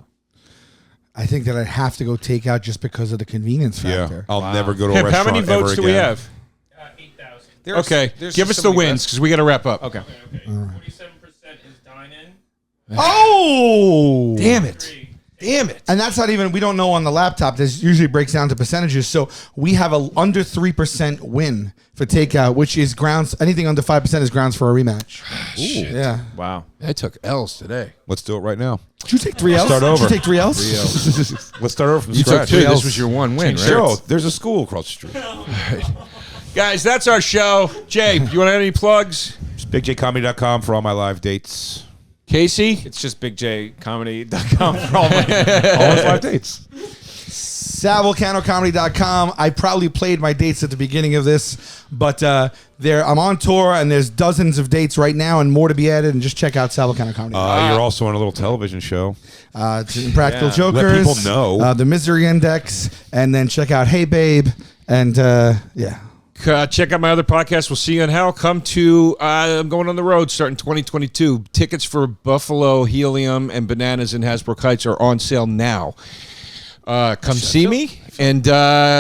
[SPEAKER 1] I think that I'd have to go takeout just because of the convenience
[SPEAKER 4] Yeah,
[SPEAKER 1] factor.
[SPEAKER 4] I'll never go to a
[SPEAKER 3] Pip,
[SPEAKER 4] restaurant
[SPEAKER 3] how many votes
[SPEAKER 4] ever
[SPEAKER 3] do we
[SPEAKER 4] again.
[SPEAKER 3] have?
[SPEAKER 6] 8,000.
[SPEAKER 5] There's-
[SPEAKER 3] Okay,
[SPEAKER 5] there's
[SPEAKER 3] give
[SPEAKER 5] just
[SPEAKER 3] us
[SPEAKER 5] so
[SPEAKER 3] the
[SPEAKER 5] many
[SPEAKER 3] wins
[SPEAKER 5] bets.
[SPEAKER 3] because we got to wrap up.
[SPEAKER 5] Okay.
[SPEAKER 6] Okay. 47% is Dine In.
[SPEAKER 1] Oh,
[SPEAKER 3] Damn it!
[SPEAKER 6] 3.
[SPEAKER 3] Damn it!
[SPEAKER 1] And that's not even, we don't know on the laptop. This usually breaks down to percentages. So we have a under 3% win for takeout, which is grounds, anything under 5% is grounds for a rematch. Yeah.
[SPEAKER 5] Wow.
[SPEAKER 3] I took L's today.
[SPEAKER 4] Let's do it right now.
[SPEAKER 1] Did you take 3 L's?
[SPEAKER 4] Start over.
[SPEAKER 1] Did you take 3 L's?
[SPEAKER 4] Let's start over from
[SPEAKER 3] You took
[SPEAKER 4] scratch.
[SPEAKER 3] two. This was your one win, right?
[SPEAKER 4] Show. There's a school across the street.
[SPEAKER 3] Guys, that's our show. Jay, you want to have any plugs?
[SPEAKER 4] It's BigJComedy.com for all my live dates.
[SPEAKER 3] Casey?
[SPEAKER 5] It's just bigjcomedy.com for all my
[SPEAKER 4] All his live dates.
[SPEAKER 1] SalVulcanoComedy.com. I probably played my dates at the beginning of this, but I'm on tour and there's dozens of dates right now and more to be added. And just check out Sal Vulcano Comedy.
[SPEAKER 4] You're also on a little television show.
[SPEAKER 1] Impractical
[SPEAKER 5] Yeah.
[SPEAKER 1] Jokers.
[SPEAKER 4] Let people know.
[SPEAKER 1] The Misery Index, and then check out Hey Babe, and yeah.
[SPEAKER 3] Check out my other podcast. We'll see you in hell. Come to, I'm going on the road starting 2022. Tickets for Buffalo, Helium, and Bananas in Hasbrook Heights are on sale now. Come see me. And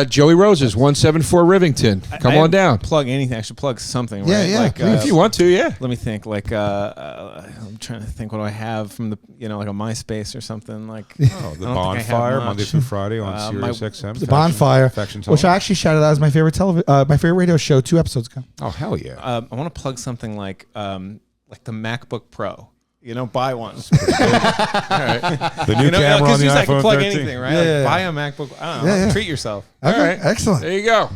[SPEAKER 3] Joey Roses, 174 Rivington. Come on down.
[SPEAKER 5] Plug anything. I should plug something,
[SPEAKER 1] Yeah,
[SPEAKER 5] right?
[SPEAKER 1] yeah,
[SPEAKER 5] Like,
[SPEAKER 1] please.
[SPEAKER 3] If you want to, yeah.
[SPEAKER 5] let me think. Like, I'm trying to think. What do I have from the, like a MySpace or something? Like,
[SPEAKER 4] Oh, the
[SPEAKER 5] I don't think I have
[SPEAKER 4] Bonfire,
[SPEAKER 5] much.
[SPEAKER 4] Monday through Friday on
[SPEAKER 5] my-
[SPEAKER 4] Sirius XM.
[SPEAKER 1] The Bonfire,
[SPEAKER 4] Faction
[SPEAKER 1] which
[SPEAKER 4] Talk.
[SPEAKER 1] I actually shouted out as my favorite my favorite radio show 2 episodes ago.
[SPEAKER 4] Oh, hell yeah.
[SPEAKER 5] I want to plug something like the MacBook Pro. Buy one.
[SPEAKER 4] The new camera on
[SPEAKER 5] Because
[SPEAKER 4] the
[SPEAKER 5] I can
[SPEAKER 4] iPhone
[SPEAKER 5] plug
[SPEAKER 4] 13.
[SPEAKER 5] anything, right?
[SPEAKER 1] Yeah,
[SPEAKER 5] Like,
[SPEAKER 1] yeah,
[SPEAKER 5] buy
[SPEAKER 1] yeah.
[SPEAKER 5] a MacBook. I don't know.
[SPEAKER 1] Yeah, yeah.
[SPEAKER 5] Treat yourself.
[SPEAKER 1] Okay, excellent.
[SPEAKER 3] There you go.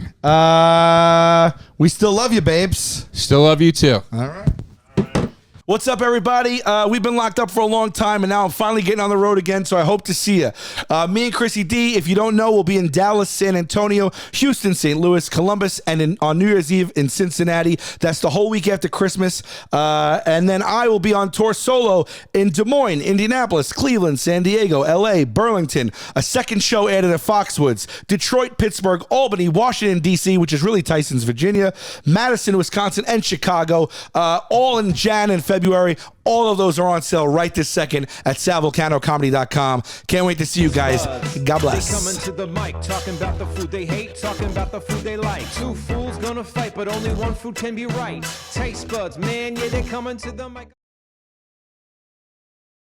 [SPEAKER 1] We still love you, babes.
[SPEAKER 3] Still love you too.
[SPEAKER 1] All right. What's up, everybody? We've been locked up for a long time, and now I'm finally getting on the road again, so I hope to see you. Me and Chrissy D, if you don't know, will be in Dallas, San Antonio, Houston, St. Louis, Columbus, and on New Year's Eve in Cincinnati. That's the whole week after Christmas. And then I will be on tour solo in Des Moines, Indianapolis, Cleveland, San Diego, L.A., Burlington, a second show added at Foxwoods, Detroit, Pittsburgh, Albany, Washington, D.C., which is really Tyson's, Virginia, Madison, Wisconsin, and Chicago, all in Jan and February. All of those are on sale right this second at SalVulcanoComedy.com. Can't wait to see you guys. God bless.
[SPEAKER 7] They coming to the mic, talking about the food they hate, talking about the food they like. Two fools gonna fight, but only one food can be right. Taste buds, man, yeah, they coming to the mic.